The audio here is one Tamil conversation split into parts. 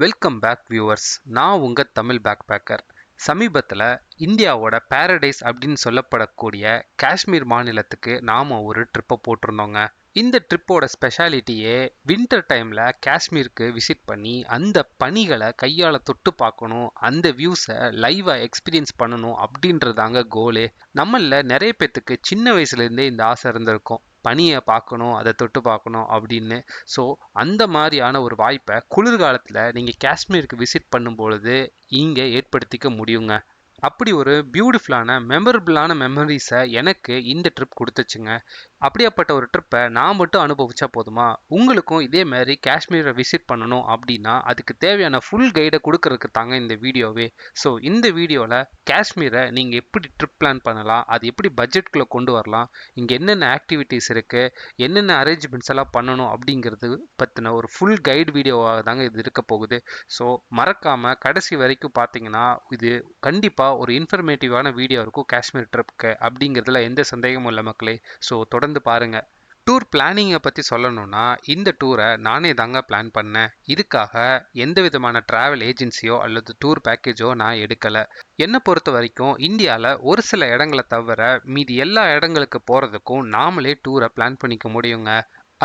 Welcome back viewers. நான் உங்கள் தமிழ் பேக் பேக்கர். சமீபத்தில் இந்தியாவோட பாரடைஸ் அப்படின்னு சொல்லப்படக்கூடிய காஷ்மீர் மாநிலத்துக்கு நாம் ஒரு ட்ரிப்பை போட்டிருந்தோங்க. இந்த ட்ரிப்போட ஸ்பெஷாலிட்டியே வின்டர் டைமில் காஷ்மீருக்கு விசிட் பண்ணி அந்த பனிகளை கையால் தொட்டு பார்க்கணும், அந்த வியூஸை லைவாக எக்ஸ்பீரியன்ஸ் பண்ணணும் அப்படின்றதாங்க கோலே. நம்மளில் நிறைய பேர்த்துக்கு சின்ன வயசுலேருந்தே இந்த ஆசை இருந்திருக்கும், பனியை பார்க்கணும், அதை தொட்டு பார்க்கணும் அப்படின்னு. ஸோ அந்த மாதிரியான ஒரு வாய்ப்பை குளிர்காலத்தில் நீங்கள் காஷ்மீருக்கு விசிட் பண்ணும்பொழுது இங்கே ஏற்படுத்திக்க முடியுங்க. அப்படி ஒரு பியூட்டிஃபுல்லான மெமரபிளான மெமரிஸை எனக்கு இந்த ட்ரிப் கொடுத்துச்சுங்க. அப்படியாப்பட்ட ஒரு ட்ரிப்பை நான் மட்டும் அனுபவிச்சா போதுமா? உங்களுக்கும் இதே மாதிரி காஷ்மீரை விசிட் பண்ணணும் அப்படின்னா அதுக்கு தேவையான ஃபுல் கைடை கொடுக்கறதுக்கு தாங்க இந்த வீடியோவே. ஸோ இந்த வீடியோவில் காஷ்மீரை நீங்கள் எப்படி ட்ரிப் பிளான் பண்ணலாம், அது எப்படி பட்ஜெட்குள்ளே கொண்டு வரலாம், இங்கே என்னென்ன ஆக்டிவிட்டீஸ் இருக்குது, என்னென்ன அரேஞ்ச்மெண்ட்ஸ் எல்லாம் பண்ணணும் அப்படிங்கிறது பற்றின ஒரு ஃபுல் கைடு வீடியோவாக தாங்க இது இருக்க போகுது. ஸோ மறக்காமல் கடைசி வரைக்கும் பார்த்தீங்கன்னா இது கண்டிப்பாக ஒரு இன்ஃபர்மேட்டிவான வீடியோ இருக்கும் காஷ்மீர் ட்ரிப்க்கு அப்படிங்கிறதுல எந்த சந்தேகமும் இல்லை மக்களே. ஸோ தொடர்ந்து பாருங்க. டூர் பிளானிங்கை பற்றி சொல்லணும்னா இந்த டூரை நானே தாங்க பிளான் பண்ணேன். இதுக்காக எந்த விதமான ட்ராவல் ஏஜென்சியோ அல்லது டூர் பேக்கேஜோ நான் எடுக்கலை. என்னை பொறுத்த வரைக்கும் இந்தியாவில் ஒரு சில இடங்களை தவிர மீதி எல்லா இடங்களுக்கு போகிறதுக்கும் நாமளே டூரை பிளான் பண்ணிக்க முடியுங்க.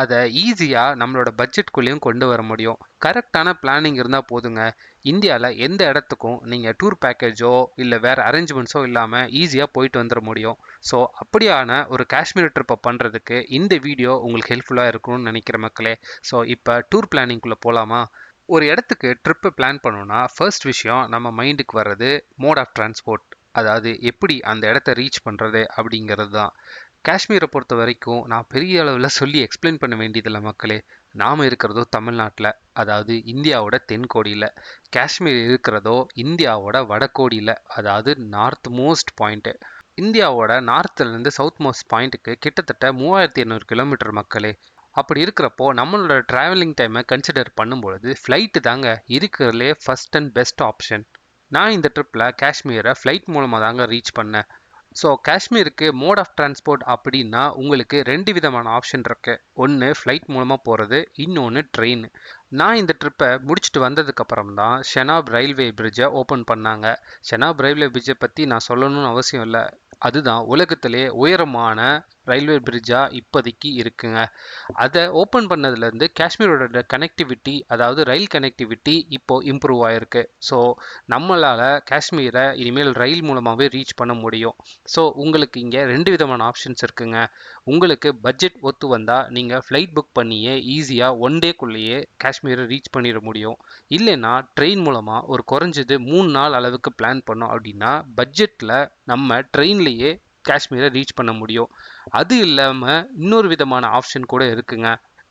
அதை ஈஸியாக நம்மளோட பட்ஜெட்குள்ளேயும் கொண்டு வர முடியும். கரெக்டான பிளானிங் இருந்தால் போதுங்க. இந்தியாவில் எந்த இடத்துக்கும் நீங்கள் டூர் பேக்கேஜோ இல்லை வேறு அரேஞ்ச்மெண்ட்ஸோ இல்லாமல் ஈஸியாக போயிட்டு வந்துட முடியும். ஸோ அப்படியான ஒரு காஷ்மீர் ட்ரிப்பை பண்ணுறதுக்கு இந்த வீடியோ உங்களுக்கு ஹெல்ப்ஃபுல்லாக இருக்கும்னு நினைக்கிற மக்களே. ஸோ இப்போ டூர் பிளானிங்குள்ளே போகலாமா? ஒரு இடத்துக்கு ட்ரிப்பு பிளான் பண்ணோன்னா ஃபர்ஸ்ட் விஷயம் நம்ம மைண்டுக்கு வர்றது மோட் ஆஃப் டிரான்ஸ்போர்ட், அதாவது எப்படி அந்த இடத்த ரீச் பண்ணுறது அப்படிங்கிறது தான். காஷ்மீரை பொறுத்த வரைக்கும் நான் பெரிய அளவில் சொல்லி எக்ஸ்பிளைன் பண்ண வேண்டியதில்லை மக்களே. நாம் இருக்கிறதோ தமிழ்நாட்டில், அதாவது இந்தியாவோட தென்கோடியில். காஷ்மீர் இருக்கிறதோ இந்தியாவோட வடகோடியில், அதாவது நார்த் மோஸ்ட் பாயிண்ட்டு. இந்தியாவோட நார்த்துலேருந்து சவுத் மோஸ்ட் பாயிண்ட்டுக்கு கிட்டத்தட்ட 3800 கிலோமீட்டர் மக்களே. அப்படி இருக்கிறப்போ நம்மளோட ட்ராவலிங் டைமை கன்சிடர் பண்ணும்பொழுது ஃப்ளைட்டு தாங்க இருக்கிறதுலே ஃபஸ்ட் அண்ட் பெஸ்ட் ஆப்ஷன். நான் இந்த ட்ரிப்பில் காஷ்மீரை ஃப்ளைட் மூலமாக தாங்க ரீச் பண்ணேன். ஸோ காஷ்மீருக்கு மோட் ஆஃப் டிரான்ஸ்போர்ட் அப்படின்னா உங்களுக்கு ரெண்டு விதமான ஆப்ஷன் இருக்கு. ஒன்று ஃப்ளைட் மூலமாக போகிறது, இன்னொன்று ட்ரெயின். நான் இந்த ட்ரிப்பை முடிச்சுட்டு வந்ததுக்கப்புறம் தான் ஷெனாப் ரயில்வே பிரிட்ஜை ஓப்பன் பண்ணாங்க. ஷெனாப் ரயில்வே பிரிட்ஜை பற்றி நான் சொல்லணும்னு அவசியம் இல்லை, அதுதான் உலகத்திலே உயரமான ரயில்வே பிரிட்ஜாக இப்போதைக்கு இருக்குங்க. அதை ஓப்பன் பண்ணதுலேருந்து காஷ்மீரோட கனெக்டிவிட்டி, அதாவது ரயில் கனெக்டிவிட்டி இப்போது இம்ப்ரூவ் ஆகிருக்கு. ஸோ நம்மளால் காஷ்மீரை இனிமேல் ரயில் மூலமாகவே ரீச் பண்ண முடியும். ஸோ உங்களுக்கு இங்கே ரெண்டு விதமான ஆப்ஷன்ஸ் இருக்குங்க. உங்களுக்கு பட்ஜெட் ஒத்து வந்தால் நீங்கள் ஃப்ளைட் புக் பண்ணியே ஈஸியாக ஒன் டேக்குள்ளேயே காஷ்மீரை ரீச் பண்ணிட முடியும். இல்லைன்னா ட்ரெயின் மூலமாக ஒரு குறைஞ்சது 3 நாள் அளவுக்கு பிளான் பண்ணோம் அப்படின்னா பட்ஜெட்டில் நம்ம ட்ரெயின்லேயே காஷ்மீரை ரீச் பண்ண முடியும். அது இல்லாமல் இன்னொரு விதமான ஆப்ஷன் கூட இருக்குங்க.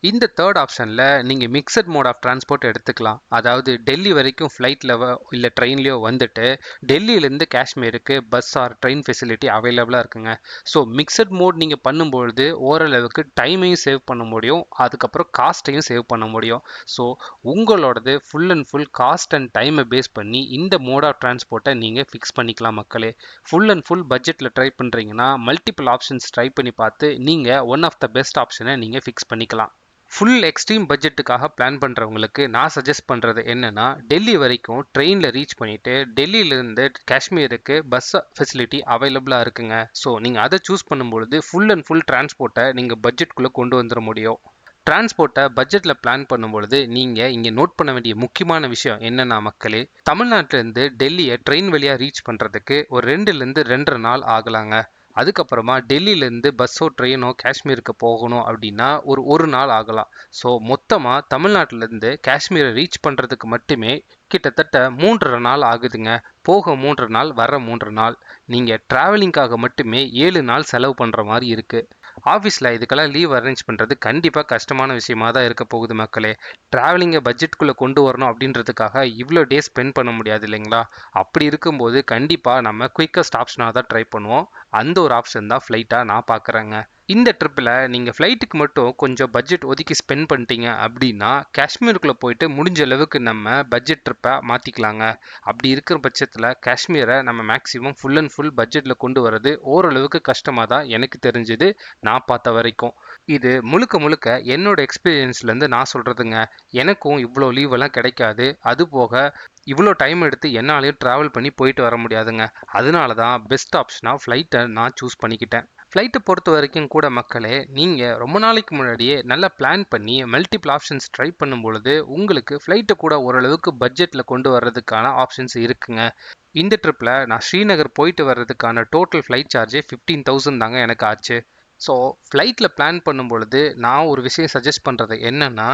இந்த தேர்ட் ஆப்ஷனில் நீங்கள் மிக்சட் மோட் ஆஃப் டிரான்ஸ்போர்ட் எடுத்துக்கலாம். அதாவது டெல்லி வரைக்கும் ஃப்ளைட்டில் இல்லை ட்ரெயின்லேயோ வந்துட்டு டெல்லியிலேருந்து காஷ்மீருக்கு பஸ் ஆர் ட்ரெயின் ஃபெசிலிட்டி அவைலபிளாக இருக்குங்க. ஸோ மிக்சட் மோட் நீங்கள் பண்ணும்பொழுது ஓரளவுக்கு டைமையும் சேவ் பண்ண முடியும், அதுக்கப்புறம் காஸ்ட்டையும் சேவ் பண்ண முடியும். ஸோ உங்களோடது full and full cost and டைமை பேஸ் பண்ணி இந்த மோட் ஆஃப் டிரான்ஸ்போர்ட்டை நீங்கள் ஃபிக்ஸ் பண்ணிக்கலாம் மக்களே. ஃபுல் அண்ட் ஃபுல் பட்ஜெட்டில் ட்ரை பண்ணுறீங்கன்னா மல்டிபிள் ஆப்ஷன்ஸ் ட்ரை பண்ணி பார்த்து நீங்கள் ஒன் ஆஃப் த பெஸ்ட் ஆப்ஷனை நீங்கள் ஃபிக்ஸ் பண்ணிக்கலாம். ஃபுல் எக்ஸ்ட்ரீம் பட்ஜெட்டுக்காக பிளான் பண்ணுறவங்களுக்கு நான் சஜஸ்ட் பண்ணுறது என்னென்னா, டெல்லி வரைக்கும் ட்ரெயினில் ரீச் பண்ணிவிட்டு டெல்லியிலேருந்து காஷ்மீருக்கு பஸ் ஃபெசிலிட்டி அவைலபிளாக இருக்குங்க. ஸோ நீங்கள் அதை சூஸ் பண்ணும்பொழுது ஃபுல் அண்ட் ஃபுல் டிரான்ஸ்போர்ட்டை நீங்கள் பட்ஜெட்குள்ளே கொண்டு வந்துட முடியும். டிரான்ஸ்போர்ட்டை பட்ஜெட்டில் பிளான் பண்ணும்பொழுது நீங்கள் இங்கே நோட் பண்ண வேண்டிய முக்கியமான விஷயம் என்னென்னா மக்களே, தமிழ்நாட்டிலேருந்து டெல்லியை ட்ரெயின் வழியாக ரீச் பண்ணுறதுக்கு ஒரு 2லேருந்து 2.5 நாள் ஆகலாங்க. அதுக்கப்புறமா டெல்லியிலேருந்து பஸ்ஸோ ட்ரெயினோ காஷ்மீருக்கு போகணும் அப்படின்னா ஒரு நாள் ஆகலாம். ஸோ மொத்தமாக தமிழ்நாட்டிலேருந்து காஷ்மீரை ரீச் பண்ணுறதுக்கு மட்டுமே கிட்டத்தட்ட 3.5 நாள் ஆகுதுங்க. போக 3 நாள், வர 3 நாள். நீங்கள் ட்ராவலிங்காக மட்டுமே 7 நாள் செலவு பண்ணுற மாதிரி இருக்குது. ஆஃபீஸில் இதுக்கெல்லாம் லீவ் அரேஞ்ச் பண்ணுறது கண்டிப்பாக கஷ்டமான விஷயமா தான் இருக்க போகுது மக்களே. ட்ராவலிங்கை பட்ஜெட்குள்ளே கொண்டு வரணும் அப்படின்றதுக்காக இவ்வளோ டேஸ் ஸ்பெண்ட் பண்ண முடியாது இல்லைங்களா? அப்படி இருக்கும்போது கண்டிப்பாக நம்ம குயிக்கஸ்ட் ஆப்ஷனாக தான் ட்ரை பண்ணுவோம். அந்த ஒரு ஆப்ஷன் தான் ஃப்ளைட்டாக நான் பார்க்குறேங்க. இந்த ட்ரிப்பில் நீங்கள் ஃப்ளைட்டுக்கு மட்டும் கொஞ்சம் பட்ஜெட் ஒதுக்கி ஸ்பெண்ட் பண்ணிட்டீங்க அப்படின்னா காஷ்மீருக்குள்ளே போயிட்டு முடிஞ்ச அளவுக்கு நம்ம பட்ஜெட் ட்ரிப்பை ட்ரிப்பை மாற்றிக்கலாங்க. அப்படி இருக்கிற பட்சத்தில் காஷ்மீரை நம்ம மேக்ஸிமம் ஃபுல் அண்ட் ஃபுல் பட்ஜெட்டில் கொண்டு வர்றது ஓரளவுக்கு கஷ்டமாக தான் எனக்கு தெரிஞ்சுது, நான் பார்த்த வரைக்கும். இது முழுக்க முழுக்க என்னோட எக்ஸ்பீரியன்ஸ்லேருந்து நான் சொல்கிறதுங்க. எனக்கும் இவ்வளோ லீவெல்லாம் கிடைக்காது. அது போக இவ்வளோ டைம் எடுத்து என்னாலையும் ட்ராவல் பண்ணி போயிட்டு வர முடியாதுங்க. அதனால தான் பெஸ்ட் ஆப்ஷனாக ஃப்ளைட்டை நான் சூஸ் பண்ணிக்கிட்டேன். ஃப்ளைட்டை பொறுத்த வரைக்கும் கூட மக்களே, நீங்கள் ரொம்ப நாளைக்கு முன்னாடியே நல்லா பிளான் பண்ணி மல்டிபிள் ஆப்ஷன்ஸ் ட்ரை பண்ணும் பொழுது உங்களுக்கு ஃப்ளைட்டை கூட ஓரளவுக்கு பட்ஜெட்டில் கொண்டு வர்றதுக்கான ஆப்ஷன்ஸ் இருக்குங்க. இந்த ட்ரிப்பில் நான் ஸ்ரீநகர் போயிட்டு வர்றதுக்கான டோட்டல் ஃப்ளைட் சார்ஜே 15,000 தாங்க எனக்கு ஆச்சு. ஸோ ஃப்ளைட்டில் பிளான் பண்ணும் பொழுது நான் ஒரு விஷயம் சஜஸ்ட் பண்ணுறது என்னென்னா,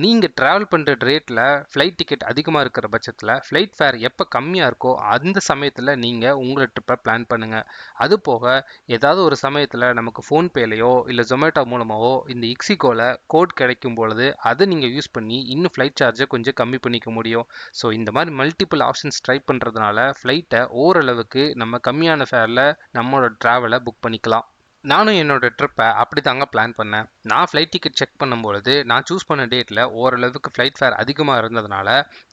நீங்கள் ட்ராவல் பண்ணுற ரேட்டில் ஃப்ளைட் டிக்கெட் அதிகமாக இருக்கிற பட்சத்தில் ஃப்ளைட் ஃபேர் எப்போ கம்மியாக இருக்கோ அந்த சமயத்தில் நீங்கள் உங்களை ட்ரிப்பை பிளான் பண்ணுங்கள். அது போக ஏதாவது ஒரு சமயத்தில் நமக்கு ஃபோன்பேலையோ இல்லை ஜொமேட்டோ மூலமாகவோ இந்த இக்ஸிகோவில் கோட் கிடைக்கும் பொழுது அதை நீங்கள் யூஸ் பண்ணி இன்னும் ஃப்ளைட் சார்ஜை கொஞ்சம் கம்மி பண்ணிக்க முடியும். ஸோ இந்த மாதிரி மல்டிபிள் ஆப்ஷன்ஸ் ட்ரை பண்ணுறதுனால ஃப்ளைட்டை ஓரளவுக்கு நம்ம கம்மியான ஃபேரில் நம்மளோட ட்ராவலை புக் பண்ணிக்கலாம். நானும் என்னோட ட்ரிப்பை அப்படி தாங்க பிளான் பண்ணேன். நான் ஃப்ளைட் டிக்கெட் செக் பண்ணும்பொழுது நான் சூஸ் பண்ண டேட்டில் ஓரளவுக்கு ஃப்ளைட் ஃபேர் அதிகமாக இருந்ததுனால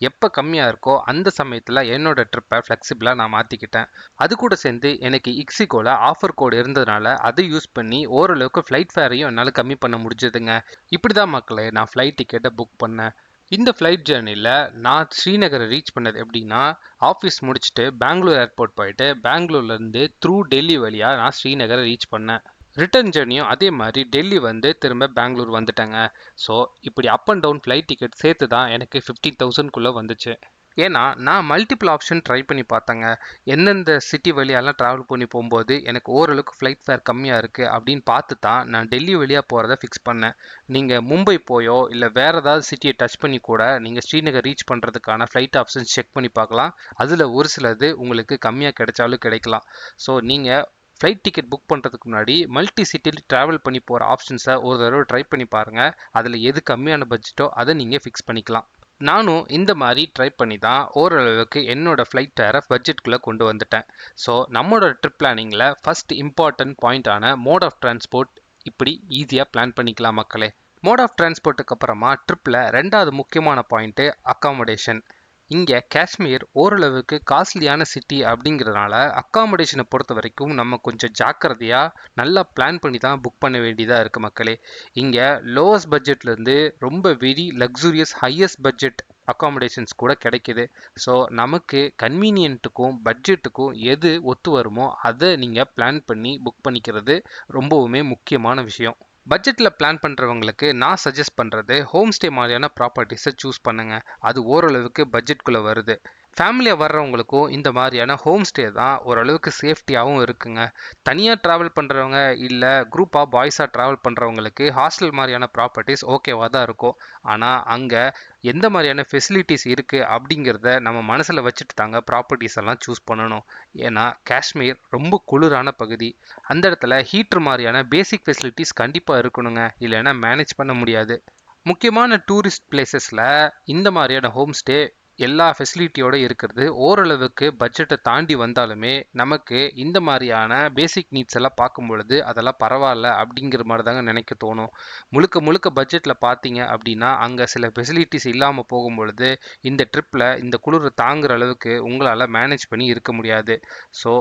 எப்போ கம்மியாக இருக்கோ அந்த சமயத்தில் என்னோட ட்ரிப்பை ஃப்ளெக்சிபிளாக நான் மாற்றிக்கிட்டேன். அது கூட சேர்ந்து எனக்கு இக்ஸிகோவில் ஆஃபர் கோடு இருந்ததுனால அதை யூஸ் பண்ணி ஓரளவுக்கு ஃப்ளைட் ஃபேரையும் என்னால் கம்மி பண்ண முடிஞ்சதுங்க. இப்படி தான் மக்களே நான் ஃப்ளைட் டிக்கெட்டை புக் பண்ணேன். இந்த ஃப்ளைட் ஜேர்னியில் நான் ஸ்ரீநகரை ரீச் பண்ணது எப்படின்னா, ஆஃபீஸ் முடிச்சுட்டு பெங்களூர் ஏர்போர்ட் போயிட்டு பெங்களூர்லேருந்து த்ரூ டெல்லி வழியாக நான் ஸ்ரீநகரை ரீச் பண்ணேன். ரிட்டர்ன் ஜேர்னியும் அதே மாதிரி டெல்லி வந்து திரும்ப பெங்களூர் வந்துட்டேங்க. ஸோ இப்படி up and down flight ticket சேர்த்து தான் எனக்கு 15,000 வந்துச்சு. ஏன்னா நான் மல்டிபிள் ஆப்ஷன் ட்ரை பண்ணி பார்த்தேங்க. எந்தெந்த சிட்டி வழியாலாம் ட்ராவல் பண்ணி போகும்போது எனக்கு ஓரளவுக்கு ஃப்ளைட் ஃபேர் கம்மியாக இருக்குது அப்படின்னு பார்த்து தான் நான் டெல்லி வழியாக போகிறத ஃபிக்ஸ் பண்ணேன். நீங்கள் மும்பை போயோ இல்லை வேறு ஏதாவது சிட்டியை டச் பண்ணி கூட நீங்கள் ஸ்ரீநகர் ரீச் பண்ணுறதுக்கான ஃப்ளைட் ஆப்ஷன்ஸ் செக் பண்ணி பார்க்கலாம். அதில் ஒரு சிலது உங்களுக்கு கம்மியாக கிடைச்சாலும் கிடைக்கலாம். ஸோ நீங்கள் ஃப்ளைட் டிக்கெட் புக் பண்ணுறதுக்கு முன்னாடி மல்டி சிட்டியில் ட்ராவல் பண்ணி போகிற ஆப்ஷன்ஸை ஒரு தடவை ட்ரை பண்ணி பாருங்கள். அதில் எது கம்மியான பட்ஜெட்டோ அதை நீங்கள் ஃபிக்ஸ் பண்ணிக்கலாம். நானும் இந்த மாதிரி ட்ரை பண்ணி தான் ஓரளவுக்கு என்னோடய ஃப்ளைட் ஃபேரை பட்ஜெட்டுக்குள்ளே கொண்டு வந்துட்டேன். ஸோ நம்மளோட ட்ரிப் பிளானிங்கில் ஃபஸ்ட் இம்பார்ட்டன்ட் பாயிண்டான மோட் ஆஃப் டிரான்ஸ்போர்ட் இப்படி ஈஸியாக பிளான் பண்ணிக்கலாம் மக்களே. மோட் ஆஃப் டிரான்ஸ்போர்ட்டுக்கு அப்புறமா ட்ரிப்பில் ரெண்டாவது முக்கியமான பாயிண்ட்டு அக்காமடேஷன். இங்கே காஷ்மீர் ஓரளவுக்கு காஸ்ட்லியான சிட்டி அப்படிங்கிறதுனால அக்காமடேஷனை பொறுத்த வரைக்கும் நம்ம கொஞ்சம் ஜாக்கிரதையாக நல்லா பிளான் பண்ணி தான் புக் பண்ண வேண்டியதாக இருக்குது மக்களே. இங்கே லோவஸ்ட் பட்ஜெட்லேருந்து ரொம்ப very luxurious highest budget accommodations கூட கிடைக்கிது. ஸோ நமக்கு கன்வீனியன்ட்டுக்கும் பட்ஜெட்டுக்கும் எது ஒத்து வருமோ அதை நீங்கள் பிளான் பண்ணி புக் பண்ணிக்கிறது ரொம்பவுமே முக்கியமான விஷயம். பட்ஜெட்டில் பிளான் பண்ணுறவங்களுக்கு நான் சஜஸ்ட் பண்ணுறது ஹோம் ஸ்டே மாதிரியான ப்ராப்பர்ட்டிஸை சூஸ் பண்ணுங்கள். அது ஓரளவுக்கு பட்ஜெட்குள்ளே வருது. ஃபேமிலியாக வர்றவங்களுக்கும் இந்த மாதிரியான ஹோம் ஸ்டே தான் ஓரளவுக்கு சேஃப்டியாகவும் இருக்குங்க. தனியாக ட்ராவல் பண்ணுறவங்க இல்லை குரூப்பாக பாய்ஸாக ட்ராவல் பண்ணுறவங்களுக்கு ஹாஸ்டல் மாதிரியான ப்ராப்பர்ட்டிஸ் ஓகேவாக தான் இருக்கும். ஆனால் அங்கே எந்த மாதிரியான ஃபெசிலிட்டிஸ் இருக்குது அப்படிங்கிறத நம்ம மனசில் வச்சுட்டு தாங்க ப்ராப்பர்ட்டிஸ் எல்லாம் சூஸ் பண்ணணும். ஏன்னா காஷ்மீர் ரொம்ப குளிரான பகுதி. அந்த இடத்துல ஹீட்டர் மாதிரியான பேசிக் ஃபெசிலிட்டிஸ் கண்டிப்பாக இருக்கணுங்க, இல்லைன்னா மேனேஜ் பண்ண முடியாது. முக்கியமான டூரிஸ்ட் பிளேசஸில் இந்த மாதிரியான ஹோம் ஸ்டே எல்லா ஃபெசிலிட்டியோடு இருக்கிறது ஓரளவுக்கு பட்ஜெட்டை தாண்டி வந்தாலுமே நமக்கு இந்த மாதிரியான பேசிக் நீட்ஸ் எல்லாம் பார்க்கும் பொழுது அதெல்லாம் பரவாயில்ல அப்படிங்கிற மாதிரி தாங்க நினைக்க தோணும். முழுக்க முழுக்க பட்ஜெட்டில் பார்த்தீங்க அப்படின்னா அங்கே சில ஃபெசிலிட்டிஸ் இல்லாமல் போகும் பொழுது இந்த ட்ரிப்பில் இந்த குளிரை தாங்குகிற அளவுக்கு உங்களால் மேனேஜ் பண்ணி இருக்க முடியாது. ஸோ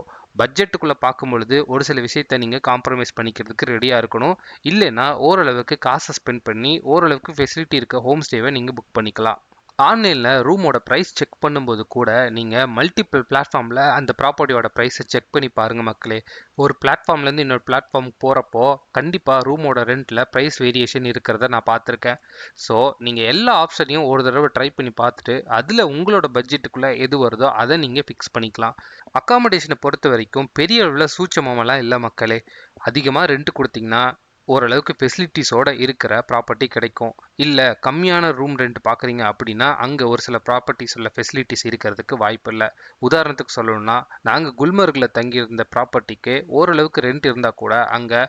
பட்ஜெட்டுக்குள்ளே பார்க்கும் பொழுது ஒரு சில விஷயத்தை நீங்கள் காம்ப்ரமைஸ் பண்ணிக்கிறதுக்கு ரெடியாக இருக்கணும். இல்லைன்னா ஓரளவுக்கு காசை ஸ்பெண்ட் பண்ணி ஓரளவுக்கு ஃபெசிலிட்டி இருக்க ஹோம் ஸ்டேவை நீங்கள் புக் பண்ணிக்கலாம். ஆன்லைனில் ரூமோட ப்ரைஸ் செக் பண்ணும்போது கூட நீங்கள் மல்டிபிள் பிளாட்ஃபார்மில் அந்த ப்ராப்பர்ட்டியோட ப்ரைஸை செக் பண்ணி பாருங்கள் மக்களே. ஒரு பிளாட்ஃபார்ம்லேருந்து இன்னொரு பிளாட்ஃபார்முக்கு போகிறப்போ கண்டிப்பாக ரூமோட ரெண்ட்டில் ப்ரைஸ் வேரியேஷன் இருக்கிறத நான் பார்த்துருக்கேன். ஸோ நீங்கள் எல்லா ஆப்ஷனையும் ஒரு தடவை ட்ரை பண்ணி பார்த்துட்டு அதில் உங்களோட பட்ஜெட்டுக்குள்ளே எது வருதோ அதை நீங்கள் ஃபிக்ஸ் பண்ணிக்கலாம். அக்காமடேஷனை பொறுத்த வரைக்கும் பெரிய அளவில் சூட்சமெல்லாம் இல்லை மக்களே. அதிகமாக ரெண்ட் கொடுத்தீங்கன்னா ஓரளவுக்கு ஃபெசிலிட்டிஸோடு இருக்கிற ப்ராப்பர்ட்டி கிடைக்கும். இல்லை கம்மியான ரூம் ரெண்ட் பார்க்குறீங்க அப்படின்னா அங்கே ஒரு சில ப்ராப்பர்ட்டிஸ் உள்ள ஃபெசிலிட்டிஸ் இருக்கிறதுக்கு வாய்ப்பு இல்லை. உதாரணத்துக்கு சொல்லணும்னா நாங்கள் குல்மர்கில் தங்கியிருந்த ப்ராப்பர்ட்டிக்கு ஓரளவுக்கு ரெண்ட் இருந்தால் கூட அங்கே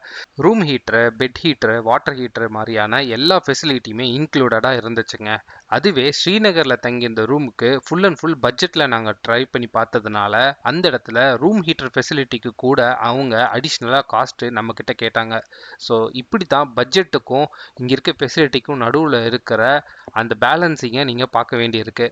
ரூம் ஹீட்ரு, பெட் ஹீட்ரு, வாட்டர் ஹீட்ரு மாதிரியான எல்லா ஃபெசிலிட்டியுமே இன்க்ளூடடாக இருந்துச்சுங்க. அதுவே ஸ்ரீநகரில் தங்கியிருந்த ரூமுக்கு ஃபுல் அண்ட் ஃபுல் பட்ஜெட்டில் நாங்கள் ட்ரை பண்ணி பார்த்ததுனால அந்த இடத்துல ரூம் ஹீட்டர் ஃபெசிலிட்டிக்கு கூட அவங்க அடிஷ்னலாக காஸ்ட்டு நம்மக்கிட்ட கேட்டாங்க. ஸோ இப்படி தான் பட்ஜெட்டுக்கும் இங்கே இருக்க ஃபெசிலிட்டிக்கும் நடுவில் இருக்கிற அந்த பேலன்ஸிங்கை நீங்கள் பார்க்க வேண்டியிருக்கு.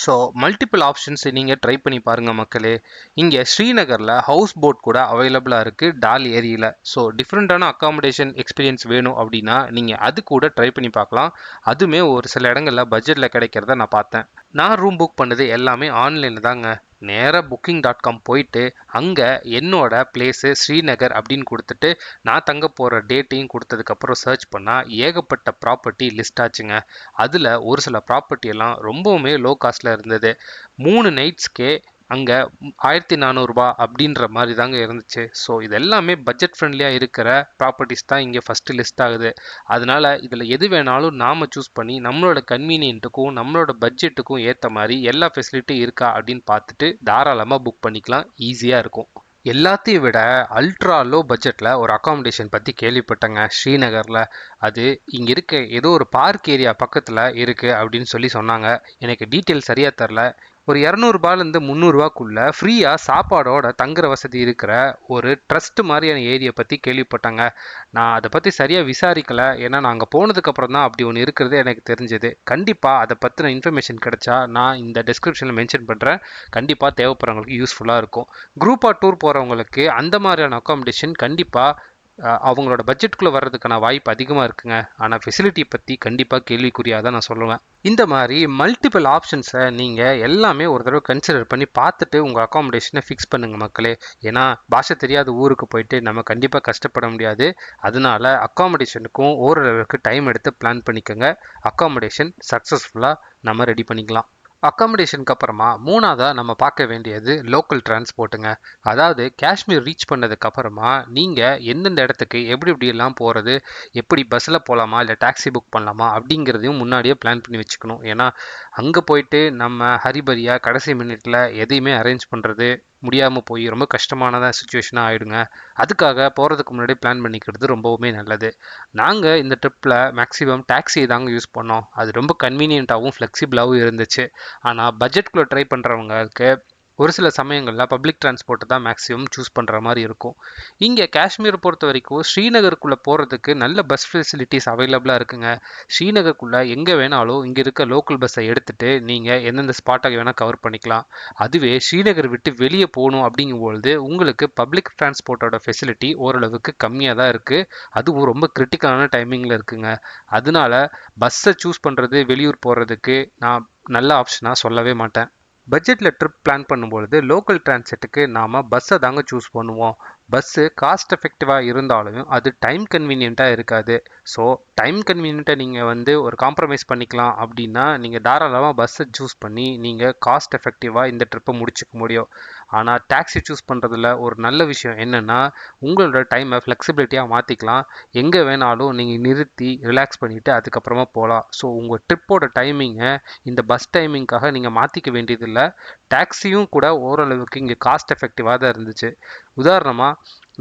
ஸோ மல்டிபிள் ஆப்ஷன்ஸ் நீங்கள் ட்ரை பண்ணி பாருங்கள் மக்களே. இங்கே ஸ்ரீநகரில் ஹவுஸ் போட் கூட அவைலபிளாக இருக்குது டால் ஏரியில். ஸோ டிஃப்ரெண்ட்டான அக்காமடேஷன் எக்ஸ்பீரியன்ஸ் வேணும் அப்படின்னா நீங்கள் அது கூட ட்ரை பண்ணி பார்க்கலாம். அதுவுமே ஒரு சில இடங்களில் பட்ஜெட்டில் கிடைக்கிறத நான் பார்த்தேன். நான் ரூம் புக் பண்ணது எல்லாமே ஆன்லைனில் தாங்க. நேராக booking.com போயிட்டு அங்கே என்னோட பிளேஸு ஸ்ரீநகர் அப்படின்னு கொடுத்துட்டு நான் தங்க போகிற டேட்டையும் கொடுத்ததுக்கப்புறம் சர்ச் பண்ணால் ஏகப்பட்ட ப்ராப்பர்ட்டி லிஸ்ட் ஆச்சுங்க. அதில் ஒரு சில ப்ராப்பர்ட்டி எல்லாம் ரொம்பவுமே லோ காஸ்ட்டில் இருந்தது. 3 நைட்ஸ்க்கே அங்கே 1400 அப்படின்ற மாதிரி தாங்க இருந்துச்சு. ஸோ இது எல்லாமே பட்ஜெட் ஃப்ரெண்ட்லியாக இருக்கிற ப்ராப்பர்ட்டிஸ் தான் இங்கே ஃபஸ்ட்டு லிஸ்ட் ஆகுது. அதனால் இதில் எது வேணாலும் நாம் சூஸ் பண்ணி நம்மளோட கன்வீனியன்ட்டுக்கும் நம்மளோட பட்ஜெட்டுக்கும் ஏற்ற மாதிரி எல்லா ஃபெசிலிட்டியும் இருக்கா அப்படின்னு பார்த்துட்டு தாராளமாக புக் பண்ணிக்கலாம். ஈஸியாக இருக்கும். எல்லாத்தையும் விட அல்ட்ரா லோ பட்ஜெட்டில் ஒரு அக்காமடேஷன் பற்றி கேள்விப்பட்டேங்க ஸ்ரீநகரில். அது இங்கே இருக்க ஏதோ ஒரு பார்க் ஏரியா பக்கத்தில் இருக்குது அப்படின்னு சொன்னாங்க. எனக்கு டீட்டெயில் சரியாக தரல. ஒரு 200 300 ஃப்ரீயாக சாப்பாடோட தங்குற வசதி இருக்கிற ஒரு ட்ரஸ்ட் மாதிரியான ஏரியா பற்றி கேள்விப்பட்டாங்க. நான் அதை பற்றி சரியாக விசாரிக்கலை. ஏன்னா நான் அங்கே போனதுக்கப்புறம் தான் அப்படி ஒன்று இருக்கிறது எனக்கு தெரிஞ்சது. கண்டிப்பாக அதை பற்றின இன்ஃபர்மேஷன் கிடைச்சா நான் இந்த டிஸ்கிரிப்ஷனில் மென்ஷன் பண்ணுறேன். கண்டிப்பாக தேவைப்படுறவங்களுக்கு யூஸ்ஃபுல்லாக இருக்கும். குரூப்பாக டூர் போகிறவங்களுக்கு அந்த மாதிரியான அக்காமடேஷன் கண்டிப்பாக அவங்களோட பட்ஜெட்டுக்குள்ளே வர்றதுக்கான வாய்ப்பு அதிகமாக இருக்குங்க. ஆனால் ஃபெசிலிட்டி பற்றி கண்டிப்பாக கேள்விக்குறியாக தான் நான் சொல்லுவேன். இந்த மாதிரி மல்டிபிள் ஆப்ஷன்ஸை நீங்கள் எல்லாமே ஒரு தடவை கன்சிடர் பண்ணி பார்த்துட்டு உங்கள் அக்காமடேஷனை ஃபிக்ஸ் பண்ணுங்கள் மக்களே. ஏன்னா பாஷை தெரியாத ஊருக்கு போயிட்டு நம்ம கண்டிப்பாக கஷ்டப்பட முடியாது. அதனால அக்காமடேஷனுக்கும் ஓரளவுக்கு டைம் எடுத்து பிளான் பண்ணிக்கோங்க. அக்காமடேஷன் சக்ஸஸ்ஃபுல்லாக நம்ம ரெடி பண்ணிக்கலாம். அக்காமடேஷனுக்கு அப்புறமா மூணாவதாக நம்ம பார்க்க வேண்டியது லோக்கல் டிரான்ஸ்போர்ட்டுங்க. அதாவது காஷ்மீர் ரீச் பண்ணதுக்கப்புறமா நீங்கள் எந்தெந்த இடத்துக்கு எப்படியெல்லாம் போகிறது, எப்படி பஸ்ஸில் போகலாமா இல்லை டாக்ஸி புக் பண்ணலாமா அப்படிங்கிறதையும் முன்னாடியே பிளான் பண்ணி வச்சுக்கணும். ஏன்னா அங்கே போயிட்டு நம்ம ஹரிபரியாக கடைசி மினிட்ல எதையுமே அரேஞ்ச் பண்ணுறது முடியாமல் போய் ரொம்ப கஷ்டமானதாக சுச்சுவேஷனாக ஆகிடுங்க. அதுக்காக போகிறதுக்கு முன்னாடி பிளான் பண்ணிக்கிறது ரொம்பவுமே நல்லது. நாங்கள் இந்த ட்ரிப்பில் மேக்ஸிமம் டாக்ஸி தாங்க யூஸ் பண்ணோம். அது ரொம்ப கன்வீனியண்ட்டாகவும் ஃப்ளெக்சிபிளாகவும் இருந்துச்சு. ஆனால் பட்ஜெட்குள்ளே ட்ரை பண்ணுறவங்களுக்கு ஒரு சில சமயங்களில் பப்ளிக் டிரான்ஸ்போர்ட்டை தான் மேக்ஸிமம் சூஸ் பண்ணுற மாதிரி இருக்கும். இங்கே காஷ்மீரை பொறுத்த வரைக்கும் ஸ்ரீநகருக்குள்ளே போகிறதுக்கு நல்ல பஸ் ஃபெசிலிட்டிஸ் அவைலபிளாக இருக்குங்க. ஸ்ரீநகருக்குள்ளே எங்கே வேணாலும் இங்கே இருக்க லோக்கல் பஸ்ஸை எடுத்துகிட்டு நீங்கள் எந்தெந்த ஸ்பாட்டை வேணால் கவர் பண்ணிக்கலாம். அதுவே ஸ்ரீநகர் விட்டு வெளியே போகணும் அப்படிங்கும்பொழுது உங்களுக்கு பப்ளிக் டிரான்ஸ்போர்ட்டோட ஃபெசிலிட்டி ஓரளவுக்கு கம்மியாக தான் இருக்குது. அதுவும் ரொம்ப கிரிட்டிக்கலான டைமிங்கில் இருக்குங்க. அதனால பஸ்ஸை சூஸ் பண்ணுறது வெளியூர் போகிறதுக்கு நான் நல்ல ஆப்ஷனாக சொல்லவே மாட்டேன். பட்ஜெட்டில் ட்ரிப் பிளான் பண்ணும்பொழுது லோக்கல் டிரான்சிட்டுக்கு நாம் பஸ்ஸை தாங்க சூஸ் பண்ணுவோம். பஸ்ஸு காஸ்ட் எஃபெக்டிவாக இருந்தாலும் அது டைம் கன்வீனியண்ட்டாக இருக்காது. ஸோ டைம் கன்வீனியண்ட்டாக நீங்கள் ஒரு காம்ப்ரமைஸ் பண்ணிக்கலாம் அப்படின்னா நீங்கள் தாராளமாக பஸ்ஸை சூஸ் பண்ணி நீங்கள் காஸ்ட் எஃபெக்டிவாக இந்த ட்ரிப்பை முடிச்சுக்க முடியும். ஆனால் டாக்ஸி சூஸ் பண்ணுறதுல ஒரு நல்ல விஷயம் என்னென்னா உங்களோட டைமை ஃப்ளெக்சிபிலிட்டியாக மாற்றிக்கலாம். எங்கே வேணாலும் நீங்கள் நிறுத்தி ரிலாக்ஸ் பண்ணிவிட்டு அதுக்கப்புறமா போகலாம். ஸோ உங்கள் ட்ரிப்போட டைமிங்கை இந்த பஸ் டைமிங்காக நீங்கள் மாற்றிக்க வேண்டியதில்லை. டாக்ஸியும் கூட ஓரளவுக்கு இங்கே காஸ்ட் எஃபெக்டிவாக தான் இருந்துச்சு. உதாரணமாக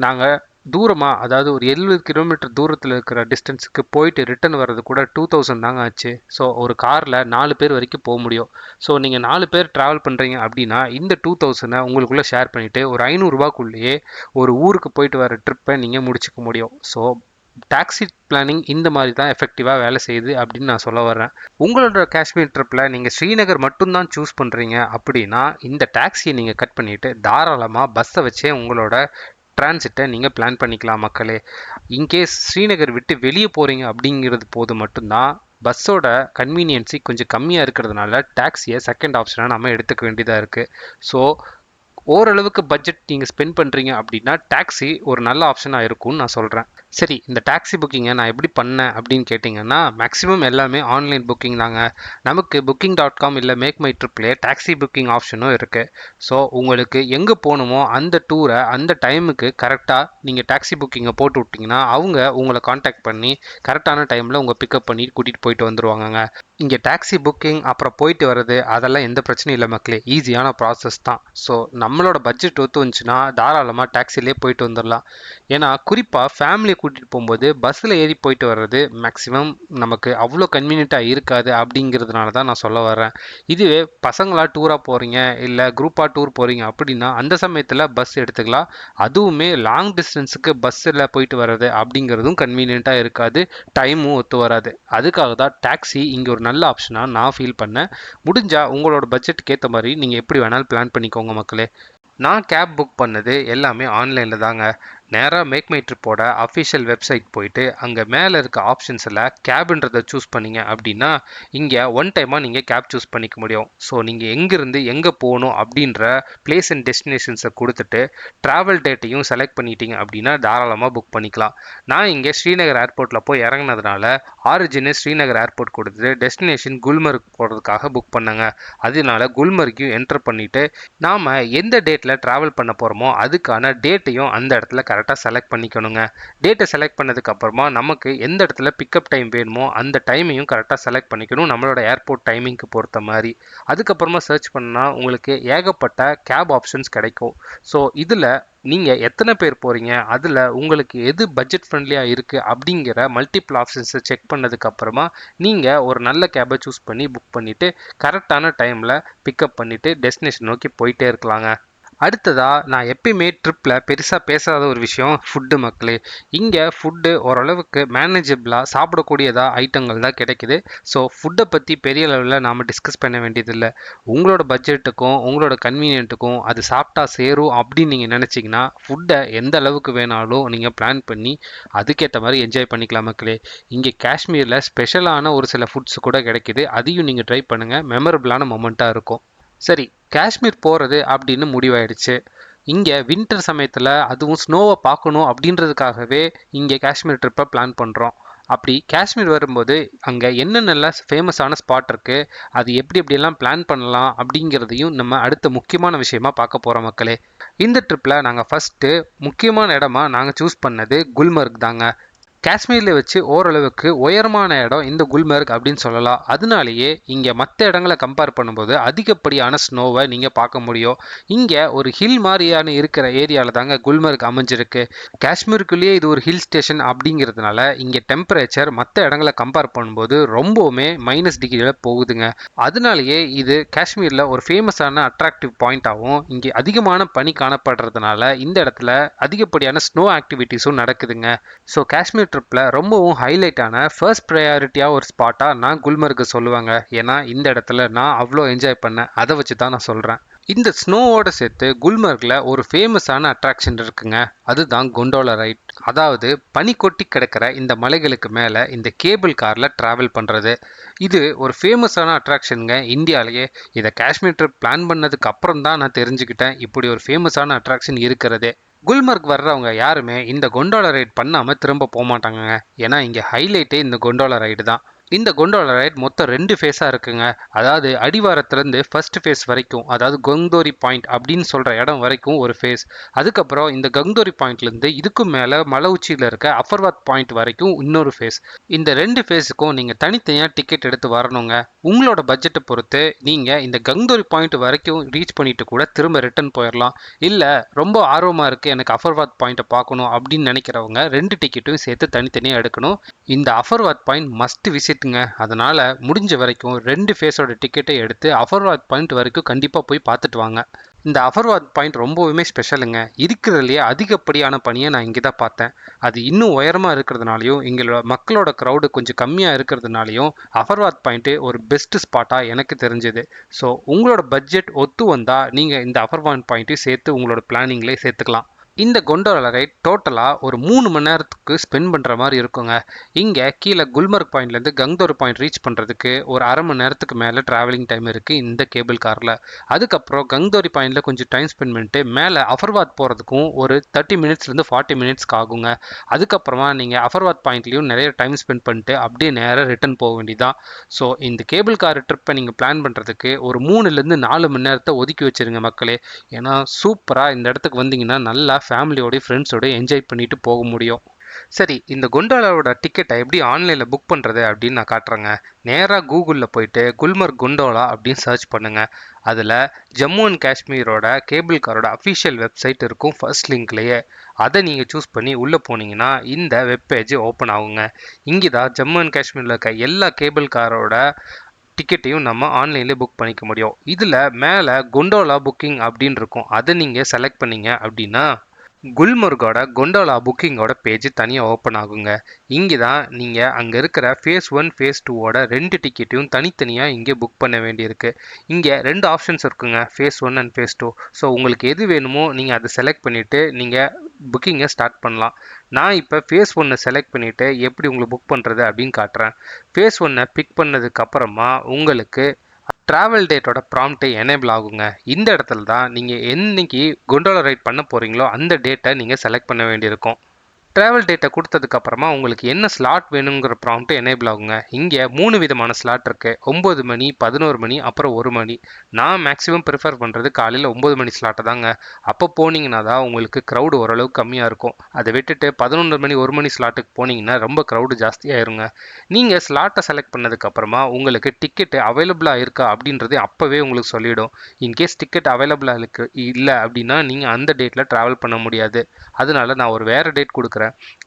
நாங்கள் தூரமாக, அதாவது ஒரு 70 கிலோமீட்டர் தூரத்தில் இருக்கிற டிஸ்டன்ஸுக்கு போயிட்டு ரிட்டன் வர்றது கூட 2000 தாங்க ஆச்சு. ஸோ ஒரு காரில் 4 பேர் வரைக்கும் போக முடியும். ஸோ நீங்கள் 4 பேர் ட்ராவல் பண்ணுறீங்க அப்படின்னா இந்த 2000 உங்களுக்குள்ளே ஷேர் பண்ணிவிட்டு ஒரு 500 ஒரு ஊருக்கு போயிட்டு வர ட்ரிப்பை நீங்கள் முடிச்சுக்க முடியும். ஸோ டாக்ஸி பிளானிங் இந்த மாதிரி தான் எஃபெக்டிவாக வேலை செய்யுது அப்படின்னு நான் சொல்ல வரேன். உங்களோட காஷ்மீர் ட்ரிப்பில் நீங்கள் ஸ்ரீநகர் மட்டும்தான் சூஸ் பண்ணுறீங்க அப்படின்னா இந்த டாக்ஸியை நீங்கள் கட் பண்ணிவிட்டு தாராளமாக பஸ்ஸை வச்சே உங்களோட டிரான்சிட்டை நீங்கள் பிளான் பண்ணிக்கலாம் மக்களே. இன்கேஸ் ஸ்ரீநகர் விட்டு வெளியே போகிறீங்க அப்படிங்கிறது போது மட்டும்தான் பஸ்ஸோட கன்வீனியன்ஸி கொஞ்சம் கம்மியாக இருக்கிறதுனால டாக்ஸியை செகண்ட் ஆப்ஷனாக நம்ம எடுத்துக்க வேண்டியதாக இருக்குது. ஸோ ஓரளவுக்கு பட்ஜெட் நீங்கள் ஸ்பெண்ட் பண்ணுறீங்க அப்படின்னா டாக்ஸி ஒரு நல்ல ஆப்ஷனாக இருக்கும்னு நான் சொல்கிறேன். சரி, இந்த டாக்ஸி புக்கிங்கை நான் எப்படி பண்ணேன் அப்படின்னு கேட்டிங்கன்னா மேக்ஸிமம் எல்லாமே ஆன்லைன் புக்கிங் தாங்க. நமக்கு booking.com இல்லை மேக் மை ட்ரிப்லேயே டாக்ஸி புக்கிங் ஆப்ஷனும் இருக்குது. ஸோ உங்களுக்கு எங்கே போகணுமோ அந்த டூரை அந்த டைமுக்கு கரெக்டாக நீங்கள் டாக்ஸி புக்கிங்கை போட்டு விட்டிங்கன்னா அவங்க உங்களை காண்டாக்ட் பண்ணி கரெக்டான டைமில் உங்கள் பிக்கப் பண்ணி கூட்டிகிட்டு போயிட்டு வந்துடுவாங்கங்க. இங்கே டாக்ஸி புக்கிங் அப்புறம் போயிட்டு வர்றது அதெல்லாம் எந்த பிரச்சனையும் இல்லை மக்களே. ஈஸியான ப்ராசஸ் தான். ஸோ நம்ம நம்மளோட பட்ஜெட் ஒத்து வந்துச்சுன்னா தாராளமாக டாக்ஸிலே போயிட்டு வந்துடலாம். ஏன்னா குறிப்பாக ஃபேமிலியை கூட்டிகிட்டு போகும்போது பஸ்ஸில் ஏறி போயிட்டு வர்றது மேக்ஸிமம் நமக்கு அவ்வளோ கன்வீனியண்ட்டாக இருக்காது அப்படிங்கிறதுனால தான் நான் சொல்ல வரேன். இதுவே பசங்களா டூராக போகிறீங்க இல்லை குரூப்பாக டூர் போகிறீங்க அப்படின்னா அந்த சமயத்தில் பஸ் எடுத்துக்கலாம். அதுவுமே லாங் டிஸ்டன்ஸுக்கு பஸ்ஸில் போயிட்டு வர்றது அப்படிங்கிறதும் கன்வீனியண்ட்டாக இருக்காது, டைமும் ஒத்து வராது. அதுக்காக தான் டாக்ஸி இங்கே ஒரு நல்ல ஆப்ஷனாக நான் ஃபீல் பண்ணேன். முடிஞ்சால் உங்களோட பட்ஜெட்டுக்கு ஏற்ற மாதிரி நீங்கள் எப்படி வேணாலும் பிளான் பண்ணிக்கோங்க மக்களே. நான் கேப் புக் பண்ணது எல்லாமே ஆன்லைனில் தாங்க. நேராக மேக் மை ட்ரிப்போட அஃபிஷியல் வெப்சைட் போயிட்டு அங்கே மேலே இருக்க ஆப்ஷன்ஸில் கேபுன்றதை சூஸ் பண்ணிங்க அப்படின்னா இங்கே ஒன் டைமாக நீங்கள் கேப் சூஸ் பண்ணிக்க முடியும். ஸோ நீங்கள் எங்கேருந்து எங்கே போகணும் அப்படின்ற பிளேஸ் அண்ட் டெஸ்டினேஷன்ஸை கொடுத்துட்டு ட்ராவல் டேட்டையும் செலக்ட் பண்ணிட்டீங்க அப்படின்னா தாராளமாக புக் பண்ணிக்கலாம். நான் இங்கே ஸ்ரீநகர் ஏர்போர்ட்டில் போய் இறங்கினதுனால ஆரிஜினு ஸ்ரீநகர் ஏர்போர்ட் கொடுத்துட்டு டெஸ்டினேஷன் குல்மர்க் போகிறதுக்காக புக் பண்ணேங்க. அதனால குல்மர்க்கையும் என்டர் பண்ணிவிட்டு நாம் எந்த டேட்டில் ட்ராவல் பண்ண போகிறோமோ அதுக்கான டேட்டையும் அந்த இடத்துல கரெக்டாக செலக்ட் பண்ணிக்கணுங்க. டேட்டை செலக்ட் பண்ணதுக்கு அப்புறமா நமக்கு எந்த இடத்துல பிக்கப் டைம் வேணுமோ அந்த டைமையும் கரெக்டாக செலக்ட் பண்ணிக்கணும், நம்மளோட ஏர்போர்ட் டைமிங்க்கு பொறுத்த மாதிரி. அதுக்கப்புறமா சர்ச் பண்ணால் உங்களுக்கு ஏகப்பட்ட கேப் ஆப்ஷன்ஸ் கிடைக்கும். ஸோ இதில் நீங்கள் எத்தனை பேர் போகிறீங்க, அதில் உங்களுக்கு எது பட்ஜெட் ஃப்ரெண்ட்லியாக இருக்குது அப்படிங்கிற மல்டிபிள் ஆப்ஷன்ஸை செக் பண்ணதுக்கப்புறமா நீங்கள் ஒரு நல்ல கேபை சூஸ் பண்ணி புக் பண்ணிவிட்டு கரெக்டான டைமில் பிக்கப் பண்ணிவிட்டு டெஸ்டினேஷன் நோக்கி போயிட்டே இருக்கலாங்க. அடுத்ததாக நான் எப்பயுமே ட்ரிப்பில் பெருசாக பேசாத ஒரு விஷயம் ஃபுட்டு மக்களே. இங்கே ஃபுட்டு ஓரளவுக்கு மேனேஜபிளாக சாப்பிடக்கூடியதாக ஐட்டங்கள் தான் கிடைக்குது. ஸோ ஃபுட்டை பற்றி பெரிய லெவலில் நாம் டிஸ்கஸ் பண்ண வேண்டியதில்லை. உங்களோட பட்ஜெட்டுக்கும் உங்களோட கன்வீனியன்ட்டுக்கும் அது சாப்பிட்டா சேரும் அப்படின்னு நீங்கள் நினச்சிங்கன்னா ஃபுட்டை எந்த அளவுக்கு வேணாலும் நீங்கள் பிளான் பண்ணி அதுக்கேற்ற மாதிரி என்ஜாய் பண்ணிக்கலாம் மக்களே. இங்கே காஷ்மீரில் ஸ்பெஷலான ஒரு சில ஃபுட்ஸ் கூட கிடைக்குது. அதையும் நீங்கள் ட்ரை பண்ணுங்கள், மெமரபிளான மொமெண்ட்டாக இருக்கும். சரி, காஷ்மீர் போகிறது அப்படின்னு முடிவாயிடுச்சு. இங்கே வின்டர் சமயத்தில் அதுவும் ஸ்னோவை பார்க்கணும் அப்படின்றதுக்காகவே இங்கே காஷ்மீர் ட்ரிப்பை பிளான் பண்ணுறோம். அப்படி காஷ்மீர் வரும்போது அங்கே என்னென்னலாம் ஃபேமஸான ஸ்பாட் இருக்குது, அது எப்படியெல்லாம் பிளான் பண்ணலாம் அப்படிங்கிறதையும் நம்ம அடுத்த முக்கியமான விஷயமா பார்க்க போகிறோம் மக்களே. இந்த ட்ரிப்பில் நாங்கள் ஃபஸ்ட்டு முக்கியமான இடமா நாங்கள் சூஸ் பண்ணது குல்மர்க் தாங்க. காஷ்மீரில் வச்சு ஓரளவுக்கு உயரமான இடம் இந்த குல்மர்க் அப்படின்னு சொல்லலாம். அதனாலேயே இங்கே மற்ற இடங்களை கம்பேர் பண்ணும்போது அதிகப்படியான ஸ்னோவை நீங்கள் பார்க்க முடியும். இங்கே ஒரு ஹில் மாதிரியான இருக்கிற ஏரியாவில் தாங்க குல்மர்க் அமைஞ்சிருக்கு. காஷ்மீருக்குள்ளேயே இது ஒரு ஹில் ஸ்டேஷன் அப்படிங்கிறதுனால இங்கே டெம்பரேச்சர் மற்ற இடங்களை கம்பேர் பண்ணும்போது ரொம்பவுமே -டிகிரியில் போகுதுங்க. அதனாலேயே இது காஷ்மீரில் ஒரு ஃபேமஸான அட்ராக்டிவ் பாயிண்ட்டாகவும் இங்கே அதிகமான பனி காணப்படுறதுனால இந்த இடத்துல அதிகப்படியான ஸ்னோ ஆக்டிவிட்டீஸும் நடக்குதுங்க. ஸோ காஷ்மீர் ட்ரிப்பில் ரொம்பவும் ஹைலைட்டான ஃபர்ஸ்ட் ப்ரையாரிட்டியாக ஒரு ஸ்பாட்டாக நான் குல்மர்க்கு சொல்லுவாங்க. ஏன்னா இந்த இடத்துல நான் அவ்வளோ என்ஜாய் பண்ணேன், அதை வச்சு தான் நான் சொல்கிறேன். இந்த ஸ்னோவோட சேர்த்து குல்மர்கில் ஒரு ஃபேமஸான அட்ராக்ஷன் இருக்குங்க, அதுதான் கொண்டோலா ரைட். அதாவது பனி கொட்டி கிடக்கிற இந்த மலைகளுக்கு மேலே இந்த கேபிள் காரில் ட்ராவல் பண்ணுறது. இது ஒரு ஃபேமஸான அட்ராக்ஷனுங்க இந்தியாவிலேயே. இதை காஷ்மீர் ட்ரிப் பிளான் பண்ணதுக்கு அப்புறம் தான் நான் தெரிஞ்சுக்கிட்டேன் இப்படி ஒரு ஃபேமஸான அட்ராக்ஷன் இருக்கிறதே. குல்மர்க் வர்றவங்க யாருமே இந்த கொண்டோலா ரைட் பண்ணாமல் திரும்ப போக மாட்டாங்க. ஏன்னா இங்கே ஹைலைட்டே இந்த கொண்டோலா ரைடு தான். இந்த கொண்டோலா ரைட் மொத்தம் 2 ஃபேஸாக இருக்குங்க. அதாவது அடிவாரத்துலேருந்து ஃபர்ஸ்ட் ஃபேஸ் வரைக்கும், அதாவது கங்தோரி பாயிண்ட் அப்படின்னு சொல்கிற இடம் வரைக்கும் ஒரு ஃபேஸ். அதுக்கப்புறம் இந்த கங்தோரி பாயிண்ட்லேருந்து இதுக்கும் மேலே மலை உச்சியில் இருக்க அஃபர்வாத் பாயிண்ட் வரைக்கும் இன்னொரு ஃபேஸ். இந்த 2 ஃபேஸுக்கும் நீங்கள் தனித்தனியாக டிக்கெட் எடுத்து வரணுங்க. உங்களோட பட்ஜெட்டை பொறுத்து நீங்கள் இந்த கங்தோரி பாயிண்ட் வரைக்கும் ரீச் பண்ணிட்டு கூட திரும்ப ரிட்டர்ன் போயிடலாம். இல்லை ரொம்ப ஆர்வமாக இருக்குது எனக்கு அஃபர்வாத் பாயிண்ட்டை பார்க்கணும் அப்படின்னு நினைக்கிறவங்க 2 டிக்கெட்டும் சேர்த்து தனித்தனியாக எடுக்கணும். இந்த அஃபர்வாத் பாயிண்ட் மஸ்ட் விசிட்டுங்க. அதனால் முடிஞ்ச வரைக்கும் 2 ஃபேஸோட டிக்கெட்டை எடுத்து அஃபர்வாத் பாயிண்ட் வரைக்கும் கண்டிப்பாக போய் பார்த்துட்டு வாங்க. இந்த அஃபர்வாத் பாயிண்ட் ரொம்பவுமே ஸ்பெஷலுங்க. இருக்கிறதுலையே அதிகப்படியான பனியை நான் இங்கே தான் பார்த்தேன். அது இன்னும் உயரமாக இருக்கிறதுனாலையும் எங்களோட மக்களோட க்ரௌடு கொஞ்சம் கம்மியாக இருக்கிறதுனாலையும் அஃபர்வாத் பாயிண்ட்டு ஒரு பெஸ்ட் ஸ்பாட்டாக எனக்கு தெரிஞ்சுது. ஸோ உங்களோட பட்ஜெட் ஒத்து வந்தால் நீங்கள் இந்த அஃபர்வாத் பாயிண்ட்டையும் சேர்த்து உங்களோட பிளானிங்லேயே சேர்த்துக்கலாம். இந்த கொண்டோலா ரைட் டோட்டலாக ஒரு 3 மணி நேரத்துக்கு ஸ்பெண்ட் பண்ணுற மாதிரி இருக்குங்க. இங்கே கீழே குல்மர்க் பாயிண்ட்லேருந்து கங்தோர் பாயிண்ட் ரீச் பண்ணுறதுக்கு ஒரு அரை மணி நேரத்துக்கு மேலே ட்ராவலிங் டைம் இருக்குது இந்த கேபிள் காரில். அதுக்கப்புறம் கங்தோரி பாயிண்டில் கொஞ்சம் டைம் ஸ்பெண்ட் பண்ணிட்டு மேலே அஃபர்வாத் போகிறதுக்கும் ஒரு 30 மினிட்ஸ்லேருந்து 40 மினிட்ஸ்க்கு ஆகுங்க. அதுக்கப்புறமா நீங்கள் அஃபர்வாத் பாயிண்ட்லேயும் நிறைய டைம் ஸ்பெண்ட் பண்ணிட்டு அப்படியே நேராக ரிட்டர்ன் போக வேண்டியதான். ஸோ இந்த கேபிள் கார் ட்ரிப்பை நீங்கள் பிளான் பண்ணுறதுக்கு ஒரு 3லேருந்து 4 மணி நேரத்தை ஒதுக்கி வச்சுருங்க மக்களே. ஏன்னா சூப்பராக இந்த இடத்துக்கு வந்தீங்கன்னா நல்லா ஃபேமிலியோடய ஃப்ரெண்ட்ஸோட என்ஜாய் பண்ணிட்டு போக முடியும். சரி, இந்த கொண்டோலாவோட டிக்கெட்டை எப்படி ஆன்லைனில் புக் பண்ணுறது அப்படின்னு நான் காட்டுறேங்க. நேராக கூகுளில் போயிட்டு குல்மர்க் கொண்டோலா அப்படின்னு சர்ச் பண்ணுங்க. அதில் ஜம்மு அண்ட் காஷ்மீரோட கேபிள் காரோட அஃபிஷியல் வெப்சைட் இருக்கும் ஃபர்ஸ்ட் லிங்க்லேயே. அதை நீங்கள் சூஸ் பண்ணி உள்ளே போனீங்கன்னா இந்த வெப்பேஜ் ஓப்பன் ஆகுங்க. இங்கே தான் ஜம்மு அண்ட் காஷ்மீரில் இருக்க எல்லா கேபிள் காரோட டிக்கெட்டையும் நம்ம ஆன்லைன்லேயே புக் பண்ணிக்க முடியும். இதில் மேலே கொண்டோலா புக்கிங் அப்படின்னு இருக்கும். அதை நீங்கள் செலக்ட் பண்ணீங்க அப்படின்னா குல்மர்கோட கொண்டோலா புக்கிங்கோட பேஜ் தனியாக ஓப்பன் ஆகுங்க. இங்கே தான் நீங்கள் அங்கே இருக்கிற ஃபேஸ் 1 ஃபேஸ் 2ஓட 2 டிக்கெட்டையும் தனித்தனியாக இங்கே புக் பண்ண வேண்டியிருக்கு. இங்கே 2 ஆப்ஷன்ஸ் இருக்குங்க, ஃபேஸ் 1 அண்ட் ஃபேஸ் 2. ஸோ உங்களுக்கு எது வேணுமோ நீங்கள் அதை செலக்ட் பண்ணிவிட்டு நீங்கள் புக்கிங்கை ஸ்டார்ட் பண்ணலாம். நான் இப்போ ஃபேஸ் 1 செலக்ட் பண்ணிவிட்டு எப்படி உங்களுக்கு புக் பண்ணுறது அப்படின்னு காட்டுறேன். ஃபேஸ் 1 பிக் பண்ணதுக்கு அப்புறமா உங்களுக்கு ட்ராவல் டேட்டோட ப்ராம்ப்ட் எனேபிள் ஆகுங்க. இந்த இடத்துல தான் நீங்கள் என்னைக்கு கொண்டோலா ரைட் பண்ண போகிறீங்களோ அந்த டேட்டை நீங்கள் செலக்ட் பண்ண வேண்டியிருக்கும். ட்ராவல் டேட்டை கொடுத்ததுக்கு அப்புறமா உங்களுக்கு என்ன ஸ்லாட் வேணுங்கிற ப்ராம்ப்ட் எனேபிள் ஆகுங்க. இங்கே 3 விதமான ஸ்லாட் இருக்குது. 9 மணி, 11 மணி, அப்புறம் 1 மணி. நான் மேக்ஸிமம் ப்ரிஃபர் பண்ணுறது காலையில் 9 மணி ஸ்லாட்டை தாங்க. அப்போ போனீங்கன்னா தான் உங்களுக்கு க்ரௌடு ஓரளவுக்கு கம்மியாக இருக்கும். அதை விட்டுட்டு 11 மணி 1 மணி ஸ்லாட்டுக்கு போனீங்கன்னா ரொம்ப க்ரௌடு ஜாஸ்தியாயிருங்க. நீங்கள் ஸ்லாட்டை செலக்ட் பண்ணதுக்கப்புறமா உங்களுக்கு டிக்கெட்டு அவைலபிளாக இருக்கா அப்படின்றது அப்போவே உங்களுக்கு சொல்லிவிடும். இன்கேஸ் டிக்கெட் அவைலபிளாக இல்லை அப்படின்னா நீங்கள் அந்த டேட்டில் ட்ராவல் பண்ண முடியாது. அதனால நான் ஒரு வேறு டேட் கொடுக்குறேன்.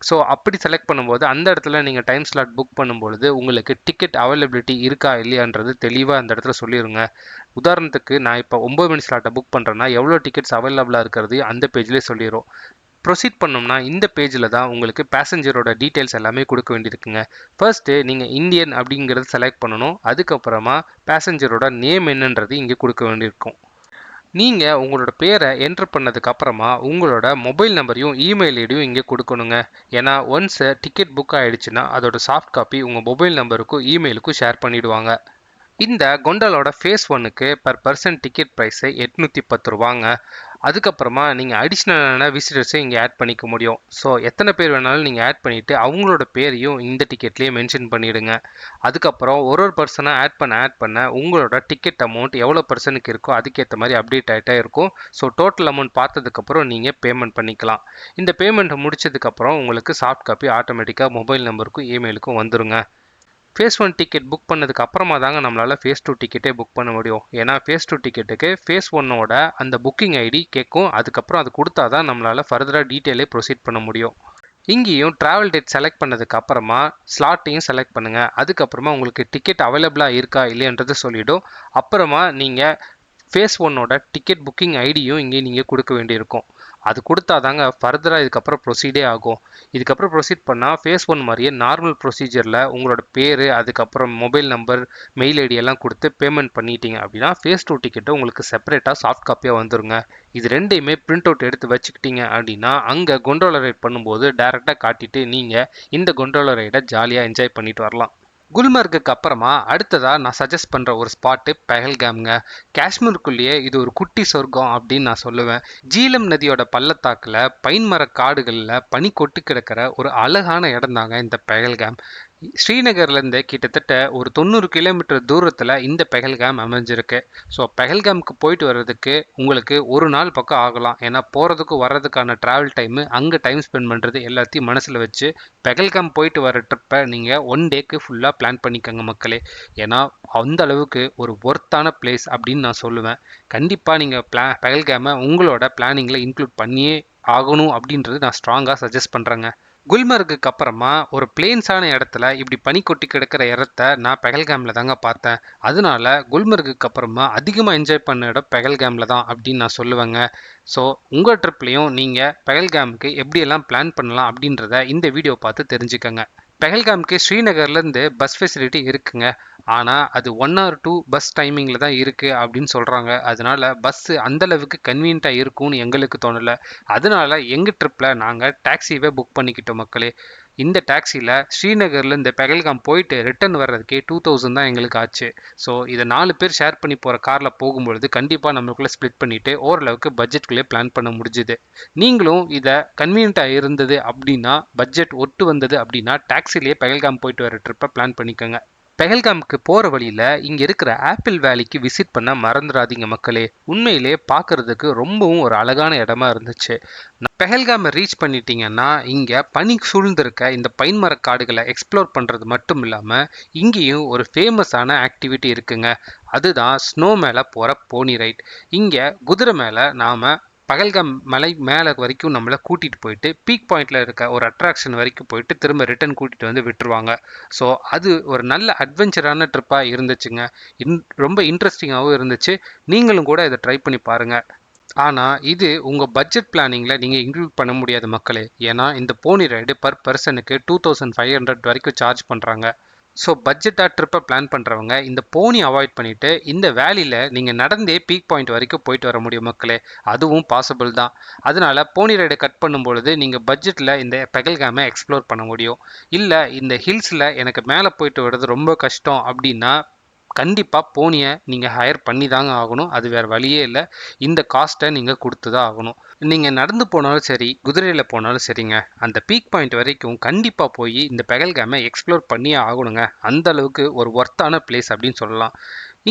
ஸோ அப்படி செலக்ட் பண்ணும்போது அந்த இடத்துல நீங்கள் டைம் ஸ்லாட் புக் பண்ணும்பொழுது உங்களுக்கு டிக்கெட் அவைலபிலிட்டி இருக்கா இல்லையான்றது தெளிவாக அந்த இடத்துல சொல்லிடுங்க. உதாரணத்துக்கு நான் இப்போ 9 மணி ஸ்லாட்டை புக் பண்ணுறேன்னா எவ்வளோ டிக்கெட்ஸ் அவைலபிளாக இருக்கிறது அந்த பேஜ்லேயே சொல்லிடும். ப்ரொசீட் பண்ணோம்னா இந்த பேஜில் தான் உங்களுக்கு பேசஞ்சரோட டீட்டெயில்ஸ் எல்லாமே கொடுக்க வேண்டியிருக்குங்க. ஃபர்ஸ்ட்டு நீங்கள் இந்தியன் அப்படிங்கிறத செலக்ட் பண்ணணும். அதுக்கப்புறமா பேசஞ்சரோட நேம் என்னன்றது இங்கே கொடுக்க வேண்டியிருக்கும். நீங்கள் உங்களோட பேரை என்ட்ரு பண்ணதுக்கு அப்புறமா உங்களோட மொபைல் நம்பரையும் இமெயில் ஐடியும் இங்கே கொடுக்கணுங்க. ஏன்னா ஒன்ஸ் டிக்கெட் புக் ஆகிடுச்சுன்னா அதோட சாஃப்ட் காப்பி உங்கள் மொபைல் நம்பருக்கும் இமெயிலுக்கும் ஷேர் பண்ணிவிடுவாங்க. இந்த கொண்டலோட ஃபேஸ் 1க்கு பர் பர்சன் டிக்கெட் ப்ரைஸு 810 ரூபாங்க. அதுக்கப்புறமா நீங்கள் அடிஷ்னலான விசிட்டர்ஸை இங்கே ஆட் பண்ணிக்க முடியும். ஸோ எத்தனை பேர் வேணாலும் நீங்கள் ஆட் பண்ணிவிட்டு அவங்களோட பேரையும் இந்த டிக்கெட்லேயே மென்ஷன் பண்ணிவிடுங்க. அதுக்கப்புறம் ஒரு பர்சனாக ஆட் பண்ண உங்களோட டிக்கெட் அமௌண்ட் எவ்வளோ பர்சனுக்கு இருக்கோ அதுக்கேற்ற மாதிரி அப்டேட் ஆகிட்டே இருக்கும். ஸோ டோட்டல் அமௌண்ட் பார்த்ததுக்கப்புறம் நீங்கள் பேமெண்ட் பண்ணிக்கலாம். இந்த பேமெண்ட்டை முடிச்சதுக்கப்புறம் உங்களுக்கு சாஃப்ட் காப்பி ஆட்டோமேட்டிக்காக மொபைல் நம்பருக்கும் இமெயிலுக்கும் வந்துருங்க. ஃபேஸ் 1 டிக்கெட் புக் பண்ணதுக்கு அப்புறமா தாங்க நம்மளால் ஃபேஸ் 2 டிக்கெட்டே புக் பண்ண முடியும். ஏன்னா ஃபேஸ் 2 டிக்கெட்டுக்கு ஃபேஸ் 1ஓட அந்த புக்கிங் ஐடி கேட்கும். அதுக்கப்புறம் அது கொடுத்தா தான் நம்மளால் ஃபர்தராக டீட்டெயிலே ப்ரொசீட் பண்ண முடியும். இங்கேயும் ட்ராவல் டேட் செலக்ட் பண்ணதுக்கு அப்புறமா ஸ்லாட்டையும் செலக்ட் பண்ணுங்கள். அதுக்கப்புறமா உங்களுக்கு டிக்கெட் அவைலபிளாக இருக்கா இல்லையன்றது சொல்லிவிடும். அப்புறமா நீங்கள் ஃபேஸ் 1ஓட டிக்கெட் புக்கிங் ஐடியும் இங்கே நீங்கள் கொடுக்க வேண்டியிருக்கும். அது கொடுத்தா தாங்க ஃபர்தராக இதுக்கப்புறம் ப்ரொசீடே ஆகும். இதுக்கப்புறம் ப்ரொசீட் பண்ணால் ஃபேஸ் 1 மாதிரியே நார்மல் ப்ரொசீஜரில் உங்களோட பேர், அதுக்கப்புறம் மொபைல் நம்பர், மெயில் ஐடி எல்லாம் கொடுத்து பேமெண்ட் பண்ணிட்டீங்க அப்படின்னா ஃபேஸ் 2 டிக்கெட்டு உங்களுக்கு செப்பரேட்டாக சாஃப்ட் காப்பியாக வந்துருங்க. இது ரெண்டையுமே பிரிண்ட் அவுட் எடுத்து வச்சுக்கிட்டீங்க அப்படின்னா அங்கே கொண்டோலா ரைட் பண்ணும்போது டேரெக்டாக காட்டிட்டு நீங்கள் இந்த கொண்டோலா ரைடை ஜாலியாக என்ஜாய் பண்ணிட்டு வரலாம். குல்மர்க்குக்கு அப்புறமா அடுத்ததாக நான் சஜஸ்ட் பண்ணுற ஒரு ஸ்பாட்டு பெஹல்காம்ங்க. காஷ்மீருக்குள்ளேயே இது ஒரு குட்டி சொர்க்கம் அப்படின்னு நான் சொல்லுவேன். ஜீலம் நதியோட பள்ளத்தாக்கில் பைன் மர காடுகளில் பனி கொட்டு கிடக்கிற ஒரு அழகான இடம் தாங்க இந்த பெஹல்காம். ஸ்ரீநகர்லேருந்து கிட்டத்தட்ட ஒரு 90 கிலோமீட்டர் தூரத்தில் இந்த பெஹல்காம் அமைஞ்சிருக்கு. ஸோ பெஹல்காமுக்கு போயிட்டு வர்றதுக்கு உங்களுக்கு ஒரு நாள் பக்கம் ஆகலாம். ஏன்னா போகிறதுக்கும் வர்றதுக்கான ட்ராவல் டைமு, அங்கே டைம் ஸ்பெண்ட் பண்ணுறது எல்லாத்தையும் மனசில் வச்சு பெஹல்காம் போயிட்டு வர ட்ரிப்பை நீங்கள் 1 டேக்கு ஃபுல்லாக பிளான் பண்ணிக்கோங்க மக்களே. ஏன்னா அந்த அளவுக்கு ஒரு ஒர்த்தான பிளேஸ் அப்படின்னு நான் சொல்லுவேன். கண்டிப்பாக நீங்கள் பெஹல்காமை உங்களோட பிளானிங்கில் இன்க்ளூட் பண்ணியே ஆகணும் அப்படின்றது நான் ஸ்ட்ராங்காக சஜஸ்ட் பண்ணுறேங்க. குல்மர்க்குக்கு அப்புறமா ஒரு பிளேன்ஸான இடத்துல இப்படி பனி கொட்டி கிடக்கிற இடத்த நான் பெஹல்காமில் தாங்க பார்த்தேன். அதனால குல்மர்க்குக்கு அப்புறமா அதிகமாக என்ஜாய் பண்ண இடம் பெஹல்காமில் தான் அப்படின்னு நான் சொல்லுவேங்க. ஸோ உங்கள் ட்ரிப்லேயும் நீங்கள் பெஹல்காமுக்கு எப்படியெல்லாம் பிளான் பண்ணலாம் அப்படின்றத இந்த வீடியோ பார்த்து தெரிஞ்சுக்கங்க. பெஹல்காமுக்கு ஸ்ரீநகர்லேருந்து பஸ் ஃபெசிலிட்டி இருக்குங்க. ஆனால் அது 1 or 2 பஸ் டைமிங்கில் தான் இருக்குது அப்படின்னு சொல்கிறாங்க. அதனால பஸ்ஸு அந்தளவுக்கு கன்வீனியண்ட்டாக இருக்கும்னு எங்களுக்கு தோணலை. அதனால எங்கள் ட்ரிப்பில் நாங்கள் டாக்ஸிவே புக் பண்ணிக்கிட்டோம் மக்களே. இந்த டாக்ஸியில் ஸ்ரீநகர்லேருந்து பெஹல்காம் போயிட்டு ரிட்டர்ன் வர்றதுக்கே 2000 தான் எங்களுக்கு ஆச்சு. ஸோ இதை 4 பேர் ஷேர் பண்ணி போகிற காரில் போகும்பொழுது கண்டிப்பாக நம்மளுக்குள்ளே ஸ்ப்ளிட் பண்ணிவிட்டு ஓரளவுக்கு பட்ஜெட்குள்ளே பிளான் பண்ண முடிஞ்சுது. நீங்களும் இதை கன்வீனியண்ட்டாக இருந்தது அப்படின்னா, பட்ஜெட் ஒட்டு வந்தது அப்படின்னா டாக்ஸிலேயே பெஹல்காம் போயிட்டு வர ட்ரிப்பை பிளான் பண்ணிக்கோங்க. பெஹல்காமுக்கு போகிற வழியில் இங்கே இருக்கிற ஆப்பிள் வேலிக்கு விசிட் பண்ண மறந்துடாதீங்க மக்களே. உண்மையிலே பார்க்கறதுக்கு ரொம்பவும் ஒரு அழகான இடமா இருந்துச்சு. பெஹல்காமை ரீச் பண்ணிட்டீங்கன்னா இங்கே பனி சூழ்ந்திருக்க இந்த பைன் மர காடுகளை எக்ஸ்ப்ளோர் பண்ணுறது மட்டும் இல்லாமல் இங்கேயும் ஒரு ஃபேமஸான ஆக்டிவிட்டி இருக்குங்க. அதுதான் ஸ்னோ மேலே போகிற போனி ரைட். இங்கே குதிரை மேலே நாம் பகல்காம் மலை மேலே வரைக்கும் நம்மளை கூட்டிகிட்டு போயிட்டு பீக் பாயிண்டில் இருக்க ஒரு அட்ராக்ஷன் வரைக்கும் போயிட்டு திரும்ப ரிட்டர்ன் கூட்டிகிட்டு வந்து விட்டுருவாங்க. ஸோ அது ஒரு நல்ல அட்வென்ச்சரான ட்ரிப்பாக இருந்துச்சுங்க. ரொம்ப இன்ட்ரெஸ்டிங்காகவும் இருந்துச்சு. நீங்களும் கூட இதை ட்ரை பண்ணி பாருங்கள். ஆனால் இது உங்கள் பட்ஜெட் பிளானிங்கில் நீங்கள் இன்க்ளூட் பண்ண முடியாது மக்களே. ஏன்னா இந்த போனி ரைடு பர் பர்சனுக்கு 2500 வரைக்கும் சார்ஜ் பண்ணுறாங்க. ஸோ பட்ஜெட்டாக ட்ரிப்பை பிளான் பண்ணுறவங்க இந்த போனி அவாய்ட் பண்ணிவிட்டு இந்த வேலியில் நீங்கள் நடந்தே பீக் பாயிண்ட் வரைக்கும் போயிட்டு வர முடியும் மக்களே. அதுவும் பாசிபிள் தான். அதனால் போனி ரைடை கட் பண்ணும்பொழுது நீங்கள் பட்ஜெட்டில் இந்த பெஹல்காமை எக்ஸ்ப்ளோர் பண்ண முடியும். இல்லை இந்த ஹில்ஸில் எனக்கு மேலே போயிட்டு வர்றது ரொம்ப கஷ்டம் அப்படின்னா கண்டிப்பாக போனியை நீங்கள் ஹையர் பண்ணி தாங்க ஆகணும். அது வேறு வழியே இல்லை. இந்த காஸ்ட்டை நீங்கள் கொடுத்து தான் ஆகணும். நீங்கள் நடந்து போனாலும் சரி, குதிரையில் போனாலும் சரிங்க, அந்த பீக் பாயிண்ட் வரைக்கும் கண்டிப்பாக போய் இந்த பெஹல்காமை எக்ஸ்ப்ளோர் பண்ணியே ஆகணுங்க. அந்த அளவுக்கு ஒரு ஒர்த்தான பிளேஸ் அப்படின்னு சொல்லலாம்.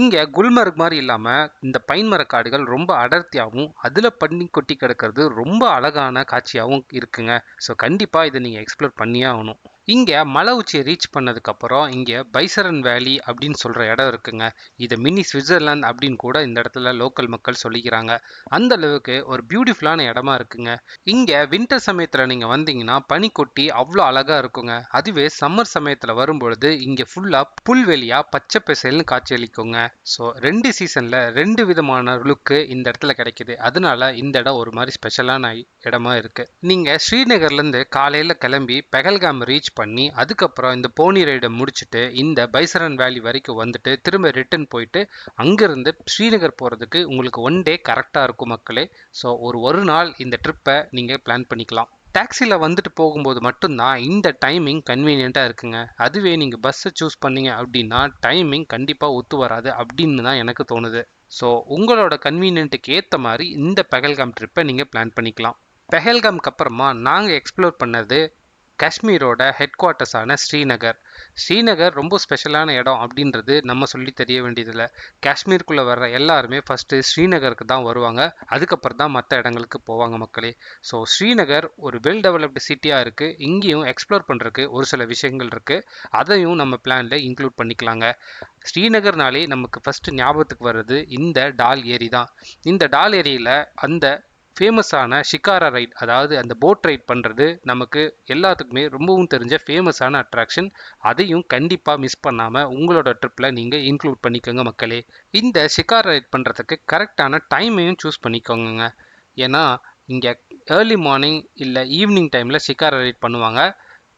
இங்கே குல்மர்க் மாதிரி இல்லாமல் இந்த பைன் மர காடுகள் ரொம்ப அடர்த்தியாகவும் அதில் பண்ணி கொட்டி கிடக்கிறது ரொம்ப அழகான காட்சியாகவும் இருக்குங்க. ஸோ கண்டிப்பாக இதை நீங்கள் எக்ஸ்ப்ளோர் பண்ணியே ஆகணும். இங்கே மலை உச்சியை ரீச் பண்ணதுக்கப்புறம் இங்கே பைசரன் வேலி அப்படின்னு சொல்கிற இடம் இருக்குங்க. இதை மினி சுவிட்சர்லாந்து அப்படின்னு கூட இந்த இடத்துல லோக்கல் மக்கள் சொல்லிக்கிறாங்க. அந்த அளவுக்கு ஒரு பியூட்டிஃபுல்லான இடமா இருக்குங்க. இங்கே வின்டர் சமயத்தில் நீங்கள் வந்தீங்கன்னா பனி கொட்டி அவ்வளோ அழகாக இருக்குங்க. அதுவே சம்மர் சமயத்தில் வரும்பொழுது இங்கே ஃபுல்லாக புல்வெளியாக பச்சை பசேல்னு காட்சியளிக்குங்க. ஸோ 2 சீசனில் 2 விதமான லுக்கு இந்த இடத்துல கிடைக்குது. அதனால இந்த இடம் ஒரு மாதிரி ஸ்பெஷலான இடமா இருக்குது. நீங்கள் ஸ்ரீநகர்லேருந்து காலையில் கிளம்பி பெஹல்காம் ரீச் பண்ணி அதுக்கப்புறம் இந்த போனி ரைடை முடிச்சுட்டு இந்த பைசரன் வேலி வரைக்கும் வந்துட்டு திரும்ப ரிட்டர்ன் போயிட்டு அங்கேருந்து ஸ்ரீநகர் போகிறதுக்கு உங்களுக்கு 1 டே கரெக்டாக இருக்கும் மக்களே. ஸோ ஒரு நாள் இந்த ட்ரிப்பை நீங்கள் பிளான் பண்ணிக்கலாம். டாக்ஸியில் வந்துட்டு போகும்போது மட்டும்தான் இந்த டைமிங் கன்வீனியண்ட்டாக இருக்குங்க. அதுவே நீங்கள் பஸ்ஸை சூஸ் பண்ணீங்க அப்படின்னா டைமிங் கண்டிப்பாக ஒத்து வராது அப்படின்னு தான் எனக்கு தோணுது. ஸோ உங்களோட கன்வீனியன்ட்டுக்கு ஏற்ற மாதிரி இந்த பெஹல்காம் ட்ரிப்பை நீங்கள் பிளான் பண்ணிக்கலாம். பெஹல்காம்க்கு அப்புறமா நாங்கள் எக்ஸ்ப்ளோர் பண்ணது காஷ்மீரோட ஹெட் குவார்ட்டர்ஸான ஸ்ரீநகர். ஸ்ரீநகர் ரொம்ப ஸ்பெஷலான இடம் அப்படின்றது நம்ம சொல்லி தெரிய வேண்டியதில்லை. காஷ்மீருக்குள்ளே வர்ற எல்லாருமே ஃபஸ்ட்டு ஸ்ரீநகருக்கு தான் வருவாங்க. அதுக்கப்புறம் தான் மற்ற இடங்களுக்கு போவாங்க மக்களே. ஸோ ஸ்ரீநகர் ஒரு வெல் டெவலப்டு சிட்டியாக இருக்குது. இங்கேயும் எக்ஸ்ப்ளோர் பண்ணுறதுக்கு ஒரு சில விஷயங்கள் இருக்குது. அதையும் நம்ம பிளானில் இன்க்ளூட் பண்ணிக்கலாங்க. ஸ்ரீநகர்னாலே நமக்கு ஃபஸ்ட்டு ஞாபகத்துக்கு வர்றது இந்த டால் ஏரி தான். இந்த டால் ஏரியில் அந்த ஃபேமஸான ஷிகாரா ரைட், அதாவது அந்த போட் ரைட் பண்ணுறது நமக்கு எல்லாத்துக்குமே ரொம்பவும் தெரிஞ்ச ஃபேமஸான அட்ராக்ஷன். அதையும் கண்டிப்பாக மிஸ் பண்ணாமல் உங்களோட ட்ரிப்பில் நீங்கள் இன்க்ளூட் பண்ணிக்கோங்க மக்களே. இந்த ஷிகாரா ரைட் பண்ணுறதுக்கு கரெக்டான டைமையும் சூஸ் பண்ணிக்கோங்க. ஏன்னா இங்கே ஏர்லி மார்னிங் இல்லை ஈவினிங் டைமில் ஷிகாரா ரைட் பண்ணுவாங்க.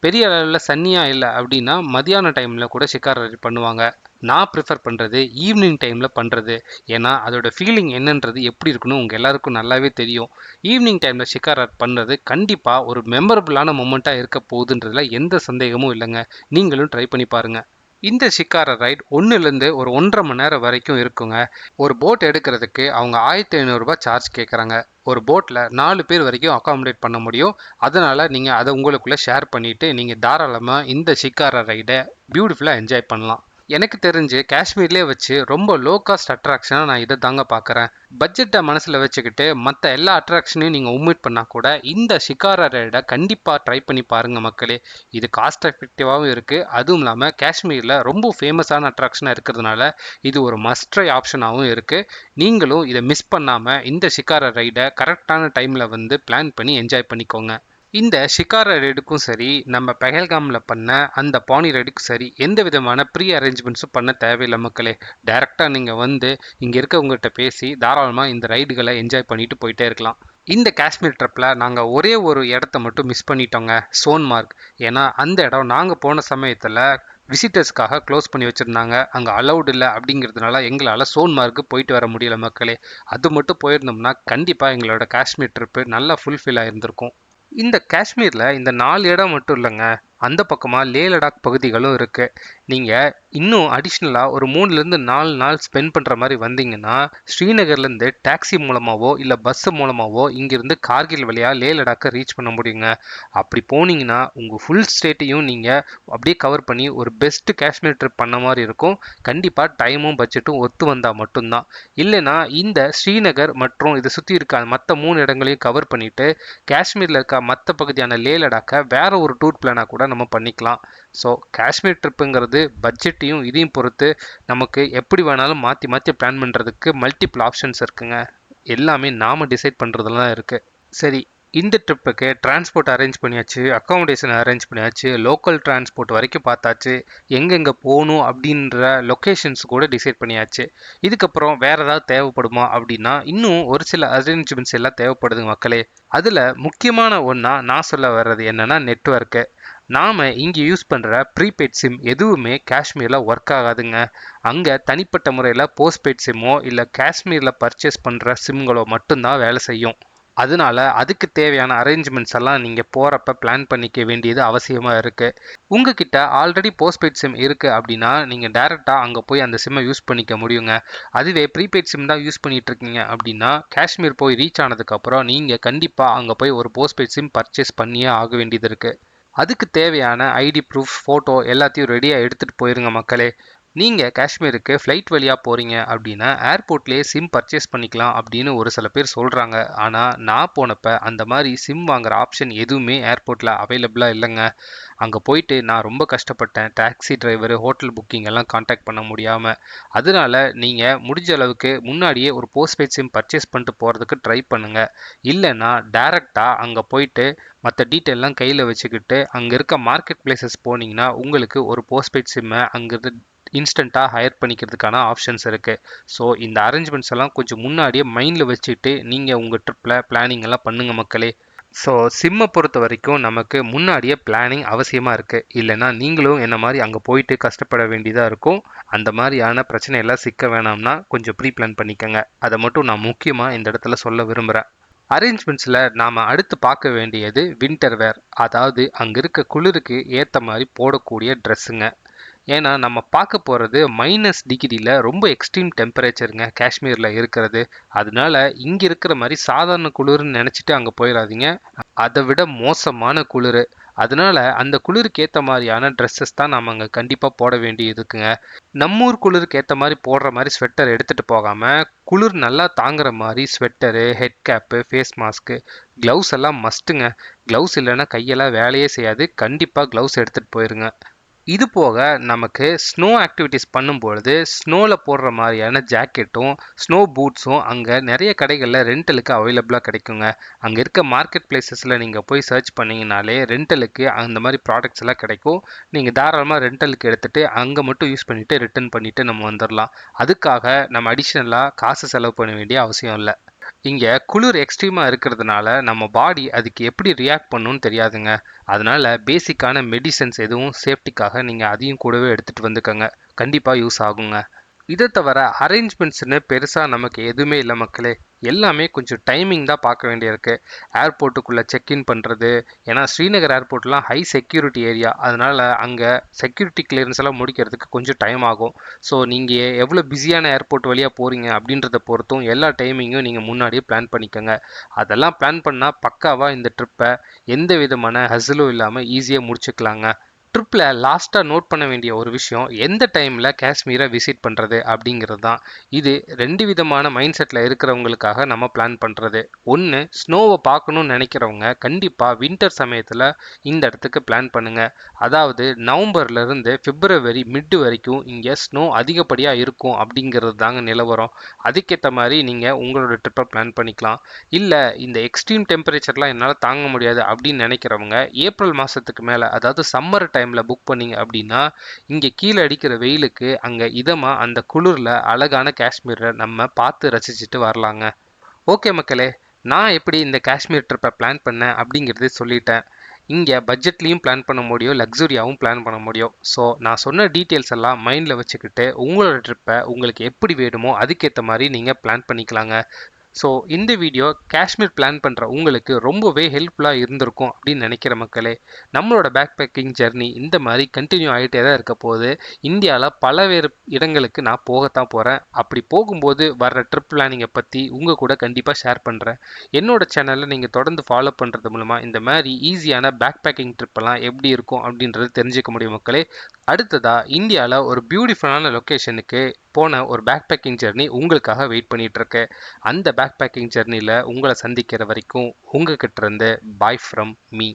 பெரிய அளவில் சன்னியாக இல்லை அப்படின்னா மதியான டைமில் கூட ஷிகாரா ரைட் பண்ணுவாங்க. நான் ப்ரிஃபர் பண்ணுறது ஈவினிங் டைமில் பண்ணுறது. ஏன்னா அதோட ஃபீலிங் என்னன்றது எப்படி இருக்குன்னு உங்கள் எல்லாருக்கும் நல்லாவே தெரியும். ஈவினிங் டைமில் ஷிகாரா பண்ணுறது கண்டிப்பாக ஒரு மெமரபுளான மொமெண்ட்டாக இருக்க போகுதுன்றதுல எந்த சந்தேகமும் இல்லைங்க. நீங்களும் ட்ரை பண்ணி பாருங்கள். இந்த ஷிகாரா ரைட் 1லேருந்து ஒரு 1.5 மணி நேரம் வரைக்கும் இருக்குங்க. ஒரு போட் எடுக்கிறதுக்கு அவங்க 1500 ரூபாய் சார்ஜ் கேட்குறாங்க. ஒரு போட்டில் 4 பேர் வரைக்கும் அகாமடேட் பண்ண முடியும். அதனால் நீங்கள் அதை உங்களுக்குள்ளே ஷேர் பண்ணிவிட்டு நீங்கள் தாராளமாக இந்த ஷிகாரா ரைடை பியூட்டிஃபுல்லாக என்ஜாய் பண்ணலாம். எனக்கு தெரிஞ்சு காஷ்மீர்லேயே வச்சு ரொம்ப லோ காஸ்ட் அட்ராக்ஷனாக நான் இதை தாங்க பார்க்குறேன். பட்ஜெட்டை மனசில் வச்சுக்கிட்டு மற்ற எல்லா அட்ராக்ஷனையும் நீங்கள் ஒமிட் பண்ணால் கூட இந்த ஷிகாரா ரைடை கண்டிப்பாக ட்ரை பண்ணி பாருங்கள் மக்களே. இது காஸ்ட் எஃபெக்டிவாகவும் இருக்குது. அதுவும் இல்லாமல் காஷ்மீரில் ரொம்ப ஃபேமஸான அட்ராக்ஷனாக இருக்கிறதுனால இது ஒரு மஸ்ட் ட்ரை ஆப்ஷனாகவும் இருக்குது. நீங்களும் இதை மிஸ் பண்ணாமல் இந்த ஷிகாரா ரைடை கரெக்டான டைமில் வந்து பிளான் பண்ணி என்ஜாய் பண்ணிக்கோங்க. இந்த ஷிகாரா ரைடுக்கும் சரி, நம்ம பெஹல்காமில் பண்ண அந்த பானி ரைடுக்கும் சரி, எந்த விதமான ப்ரீ அரேஞ்ச்மெண்ட்ஸும் பண்ண தேவையில்லை மக்களே. டைரெக்டாக நீங்கள் வந்து இங்கே இருக்கவங்ககிட்ட பேசி தாராளமாக இந்த ரைடுகளை என்ஜாய் பண்ணிட்டு போயிட்டே இருக்கலாம். இந்த காஷ்மீர் ட்ரிப்பில் நாங்கள் ஒரே ஒரு இடத்த மட்டும் மிஸ் பண்ணிட்டோங்க, சோன்மார்க். ஏன்னா அந்த இடம் நாங்கள் போன சமயத்தில் விசிட்டர்ஸ்க்காக க்ளோஸ் பண்ணி வச்சுருந்தாங்க. அங்கே அலௌடு இல்லை அப்படிங்கிறதுனால எங்களால் சோன்மார்க்கு போயிட்டு வர முடியல மக்களே. அது மட்டும் போயிருந்தோம்னா கண்டிப்பாக எங்களோட காஷ்மீர் ட்ரிப்பு நல்லா ஃபுல்ஃபில் ஆகிருந்திருக்கும். இந்த காஷ்மீரில் இந்த 4 இடம் மட்டும் இல்லைங்க, அந்த பக்கமாக லே லடாக் பகுதிகளும் இருக்குது. நீங்கள் இன்னும் அடிஷ்னலாக ஒரு 3 to 4 நாள் ஸ்பெண்ட் பண்ணுற மாதிரி வந்தீங்கன்னா ஸ்ரீநகர்லேருந்து டாக்ஸி மூலமாகவோ இல்லை பஸ் மூலமாகவோ இங்கேருந்து கார்கில் வழியாக லே லடாக்கை ரீச் பண்ண முடியுங்க. அப்படி போனீங்கன்னா உங்கள் ஃபுல் ஸ்டேட்டையும் நீங்கள் அப்படியே கவர் பண்ணி ஒரு பெஸ்ட்டு காஷ்மீர் ட்ரிப் பண்ண மாதிரி இருக்கும். கண்டிப்பாக டைமும் பட்ஜெட்டும் ஒத்து வந்தால் மட்டும்தான். இல்லைனா இந்த ஸ்ரீநகர் மற்றும் இதை சுற்றி இருக்க மற்ற 3 இடங்களையும் கவர் பண்ணிவிட்டு காஷ்மீரில் இருக்க மற்ற பகுதியான லே லடாக்கை வேற ஒரு டூர் பிளானாக கூட நம்ம பண்ணிக்கலாம். ஸோ காஷ்மீர் ட்ரிப்புங்கிறது பட்ஜெட்டையும் இதையும் பொறுத்து நமக்கு எப்படி வேணாலும் மாற்றி மாற்றி பிளான் பண்ணுறதுக்கு மல்டிபிள் ஆப்ஷன்ஸ் இருக்குங்க. எல்லாமே நாம் டிசைட் பண்ணுறதுல தான் இருக்குது. சரி, இந்த ட்ரிப்புக்கு டிரான்ஸ்போர்ட் அரேஞ்ச் பண்ணியாச்சு, அக்காமடேஷன் அரேஞ்ச் பண்ணியாச்சு, லோக்கல் டிரான்ஸ்போர்ட் வரைக்கும் பார்த்தாச்சு, எங்கெங்கே போகணும் அப்படின்ற லொக்கேஷன்ஸ் கூட டிசைட் பண்ணியாச்சு. இதுக்கப்புறம் வேறு ஏதாவது தேவைப்படுமா அப்படின்னா இன்னும் ஒரு சில அரேஞ்ச்மெண்ட்ஸ் எல்லாம் தேவைப்படுதுங்க மக்களே. அதில் முக்கியமான ஒன்றா நான் சொல்ல வர்றது என்னென்னா நெட்வொர்க்கு. நாம் இங்கே யூஸ் பண்ணுற ப்ரீபெய்ட் சிம் எதுவுமே காஷ்மீரில் ஒர்க் ஆகாதுங்க. அங்கே தனிப்பட்ட முறையில் போஸ்ட்பெய்ட் சிம்மோ இல்லை காஷ்மீரில் பர்ச்சேஸ் பண்ணுற சிம்களோ மட்டும்தான் வேலை செய்யும். அதனால அதுக்கு தேவையான அரேஞ்ச்மெண்ட்ஸ் எல்லாம் நீங்கள் போகிறப்ப பிளான் பண்ணிக்க வேண்டியது அவசியமாக இருக்குது. உங்ககிட்ட ஆல்ரெடி போஸ்ட்பெய்ட் சிம் இருக்குது அப்படின்னா நீங்கள் டேரெக்டாக அங்கே போய் அந்த சிம்மை யூஸ் பண்ணிக்க முடியுங்க. அதுவே ப்ரீபெய்ட் சிம் தான் யூஸ் பண்ணிகிட்டு இருக்கீங்க அப்படின்னா காஷ்மீர் போய் ரீச் ஆனதுக்கப்புறம் நீங்கள் கண்டிப்பாக அங்கே போய் ஒரு போஸ்ட்பெய்ட் சிம் பர்ச்சேஸ் பண்ணியே ஆக வேண்டியது இருக்குது. அதுக்கு தேவையான ஐடி ப்ரூஃப், ஃபோட்டோ எல்லாத்தையும் ரெடியாக எடுத்துகிட்டு போயிருங்க மக்களே. நீங்கள் காஷ்மீருக்கு ஃப்ளைட் வழியாக போகிறீங்க அப்படின்னா ஏர்போர்ட்லேயே சிம் பர்ச்சேஸ் பண்ணிக்கலாம் அப்படின்னு ஒரு சில பேர் சொல்கிறாங்க. ஆனால் நான் போனப்போ அந்த மாதிரி சிம் வாங்குகிற ஆப்ஷன் எதுவுமே ஏர்போர்ட்டில் அவைலபிளாக இல்லைங்க. அங்கே போயிட்டு நான் ரொம்ப கஷ்டப்பட்டேன். டாக்ஸி டிரைவரு, ஹோட்டல் புக்கிங் எல்லாம் காண்டாக்ட் பண்ண முடியாமல். அதனால நீங்கள் முடிஞ்ச அளவுக்கு முன்னாடியே ஒரு போஸ்ட்பெய்ட் சிம் பர்ச்சேஸ் பண்ணிட்டு போகிறதுக்கு ட்ரை பண்ணுங்கள். இல்லைன்னா டேரெக்டாக அங்கே போயிட்டு மற்ற டீட்டெயிலெலாம் கையில் வச்சுக்கிட்டு அங்கே இருக்க மார்க்கெட் பிளேசஸ் போனீங்கன்னா உங்களுக்கு ஒரு போஸ்ட்பெய்ட் சிம்மை அங்கேருந்து இன்ஸ்டண்ட்டாக ஹையர் பண்ணிக்கிறதுக்கான ஆப்ஷன்ஸ் இருக்குது. ஸோ இந்த அரேஞ்ச்மெண்ட்ஸ் எல்லாம் கொஞ்சம் முன்னாடியே மைண்டில் வச்சுட்டு நீங்கள் உங்கள் ட்ரிப்பில் பிளானிங் எல்லாம் பண்ணுங்கள் மக்களே. ஸோ சிம்மை பொறுத்த வரைக்கும் நமக்கு முன்னாடியே பிளானிங் அவசியமாக இருக்குது. இல்லைனா நீங்களும் என்ன மாதிரி அங்கே போயிட்டு கஷ்டப்பட வேண்டியதாக இருக்கும். அந்த மாதிரியான பிரச்சனையெல்லாம் சிக்க வேணாம்னா கொஞ்சம் ப்ரீ பிளான் பண்ணிக்கோங்க. அதை மட்டும் நான் முக்கியமாக இந்த இடத்துல சொல்ல விரும்புகிறேன். அரேஞ்ச்மெண்ட்ஸில் நாம் அடுத்து பார்க்க வேண்டியது வின்டர் வேர், அதாவது அங்கே இருக்க குளிருக்கு ஏற்ற மாதிரி போடக்கூடிய ட்ரெஸ்ஸுங்க. ஏன்னா நம்ம பார்க்க போகிறது -டிகிரியில் ரொம்ப எக்ஸ்ட்ரீம் டெம்பரேச்சருங்க காஷ்மீரில் இருக்கிறது. அதனால இங்கே இருக்கிற மாதிரி சாதாரண குளிர்னு நினச்சிட்டு அங்கே போயிடாதீங்க. அதை விட மோசமான குளிர். அதனால அந்த குளிருக்கு ஏற்ற மாதிரியான ட்ரெஸ்ஸஸ் தான் நம்ம அங்கே கண்டிப்பாக போட வேண்டி இருக்குங்க. நம்மூர் குளிருக்கு ஏற்ற மாதிரி போடுற மாதிரி ஸ்வெட்டர் எடுத்துகிட்டு போகாமல் குளிர் நல்லா தாங்குற மாதிரி sweater, head cap, face mask, gloves எல்லாம் மஸ்ட்டுங்க. க்ளவுஸ் இல்லைன்னா கையெல்லாம் வேலையே செய்யாது. கண்டிப்பாக க்ளவுஸ் எடுத்துகிட்டு போயிருங்க. இது போக நமக்கு ஸ்னோ ஆக்டிவிட்டீஸ் பண்ணும்பொழுது ஸ்னோவில் போடுற மாதிரியான ஜாக்கெட்டும் ஸ்னோ பூட்ஸும் அங்கே நிறைய கடைகளில் ரெண்டலுக்கு அவைலபிளாக கிடைக்குங்க. அங்கே இருக்க மார்க்கெட் பிளேசஸில் நீங்கள் போய் சர்ச் பண்ணிங்கனாலே ரெண்டலுக்கு அந்த மாதிரி ப்ராடக்ட்ஸ் எல்லாம் கிடைக்கும். நீங்கள் தாராளமாக ரெண்டலுக்கு எடுத்துகிட்டு அங்கே மட்டும் யூஸ் பண்ணிவிட்டு ரிட்டர்ன் பண்ணிவிட்டு நம்ம வந்துடலாம். அதுக்காக நம்ம அடிஷ்னலாக காசு செலவு பண்ண வேண்டிய அவசியம் இல்லை. இங்கே குளிர் எக்ஸ்ட்ரீமாக இருக்கிறதுனால நம்ம பாடி அதுக்கு எப்படி ரியாக்ட் பண்ணணும்னு தெரியாதுங்க. அதனால் பேசிக்கான மெடிசன்ஸ் எதுவும் சேஃப்டிக்காக நீங்கள் அதையும் கூடவே எடுத்துகிட்டு வந்துக்கோங்க. கண்டிப்பாக யூஸ் ஆகுங்க. இதை தவிர அரேஞ்ச்மெண்ட்ஸ்னு பெருசாக நமக்கு எதுவுமே இல்லை மக்களே. எல்லாமே கொஞ்சம் டைமிங் தான் பார்க்க வேண்டியிருக்கு. ஏர்போர்ட்டுக்குள்ளே செக்இன் பண்ணுறது, ஏன்னா ஸ்ரீநகர் ஏர்போர்ட்லாம் ஹை செக்யூரிட்டி ஏரியா. அதனால் அங்கே செக்யூரிட்டி கிளியரன்ஸ் எல்லாம் முடிக்கிறதுக்கு கொஞ்சம் டைம் ஆகும். ஸோ நீங்கள் எவ்வளோ பிஸியான ஏர்போர்ட் வழியாக போகிறீங்க அப்படின்றத பொறுத்தும் எல்லா டைமிங்கும் நீங்கள் முன்னாடியே பிளான் பண்ணிக்கோங்க. அதெல்லாம் பிளான் பண்ணால் பக்காவாக இந்த ட்ரிப்பை எந்த விதமான ஹசிலும் இல்லாமல் ஈஸியாக முடிச்சுக்கலாங்க. ட்ரிப்பில் லாஸ்ட்டாக நோட் பண்ண வேண்டிய ஒரு விஷயம், எந்த டைமில் காஷ்மீரை விசிட் பண்ணுறது அப்படிங்கிறது தான். இது 2 விதமான மைண்ட் செட்டில் இருக்கிறவங்களுக்காக நம்ம பிளான் பண்ணுறது. ஒன்று, ஸ்னோவை பார்க்கணுன்னு நினைக்கிறவங்க கண்டிப்பாக வின்டர் சமயத்தில் இந்த இடத்துக்கு பிளான் பண்ணுங்கள். அதாவது நவம்பர்லேருந்து பிப்ரவரி மிட் வரைக்கும் இங்கே ஸ்னோ அதிகப்படியாக இருக்கும் அப்படிங்கிறது தாங்க நிலவரம். அதுக்கேற்ற மாதிரி நீங்கள் உங்களோட ட்ரிப்பை பிளான் பண்ணிக்கலாம். இல்லை இந்த எக்ஸ்ட்ரீம் டெம்பரேச்சர்லாம் என்னால் தாங்க முடியாது அப்படின்னு நினைக்கிறவங்க ஏப்ரல் மாதத்துக்கு மேலே, அதாவது சம்மர் டைமில் புக் பண்ணிங்க அப்படின்னா இங்கே கீழே அடிக்கிற வெயிலுக்கு அங்கே இதமாக அந்த குளிரில் அழகான காஷ்மீரை நம்ம பார்த்து ரசிச்சுட்டு வரலாங்க. ஓகே மக்களே, நான் எப்படி இந்த காஷ்மீர் ட்ரிப்பை பிளான் பண்ணேன் அப்படிங்கிறத சொல்லிட்டேன். இங்கே பட்ஜெட்லேயும் பிளான் பண்ண முடியும், லக்ஸுரியாகவும் பிளான் பண்ண முடியும். ஸோ நான் சொன்ன டீட்டெயில்ஸ் எல்லாம் மைண்டில் வச்சுக்கிட்டு உங்களோட ட்ரிப்பை உங்களுக்கு எப்படி வேணுமோ அதுக்கேற்ற மாதிரி நீங்கள் பிளான் பண்ணிக்கலாங்க. ஸோ இந்த வீடியோ காஷ்மீர் பிளான் பண்ணுற உங்களுக்கு ரொம்பவே ஹெல்ப்ஃபுல்லாக இருந்திருக்கும் அப்படின்னு நினைக்கிற மக்களே. நம்மளோட பேக் பேக்கிங் ஜெர்னி இந்த மாதிரி கண்டினியூ ஆகிட்டே தான் இருக்க போகுது. இந்தியாவில் பலவேறு இடங்களுக்கு நான் போகத்தான் போகிறேன். அப்படி போகும்போது வர்ற ட்ரிப் பிளானிங்கை பற்றி உங்கள் கூட கண்டிப்பாக ஷேர் பண்ணுறேன். என்னோட சேனலில் நீங்கள் தொடர்ந்து ஃபாலோ பண்ணுறது மூலமாக இந்த மாதிரி ஈஸியான பேக் பேக்கிங் ட்ரிப்பெல்லாம் எப்படி இருக்கும் அப்படின்றது தெரிஞ்சுக்க முடியும் மக்களே. அடுத்ததாக இந்தியாவில் ஒரு பியூட்டிஃபுல்லான லொக்கேஷனுக்கு போன ஒரு பேக் பேக்கிங் ஜெர்னி உங்களுக்காக வெயிட் பண்ணிட்டு இருக்கு. அந்த பேக் பேக்கிங் ஜெர்னியில் உங்களை சந்திக்கிற வரைக்கும் உங்ககிட்ட இருந்து பாய் ஃப்ரம் மீ.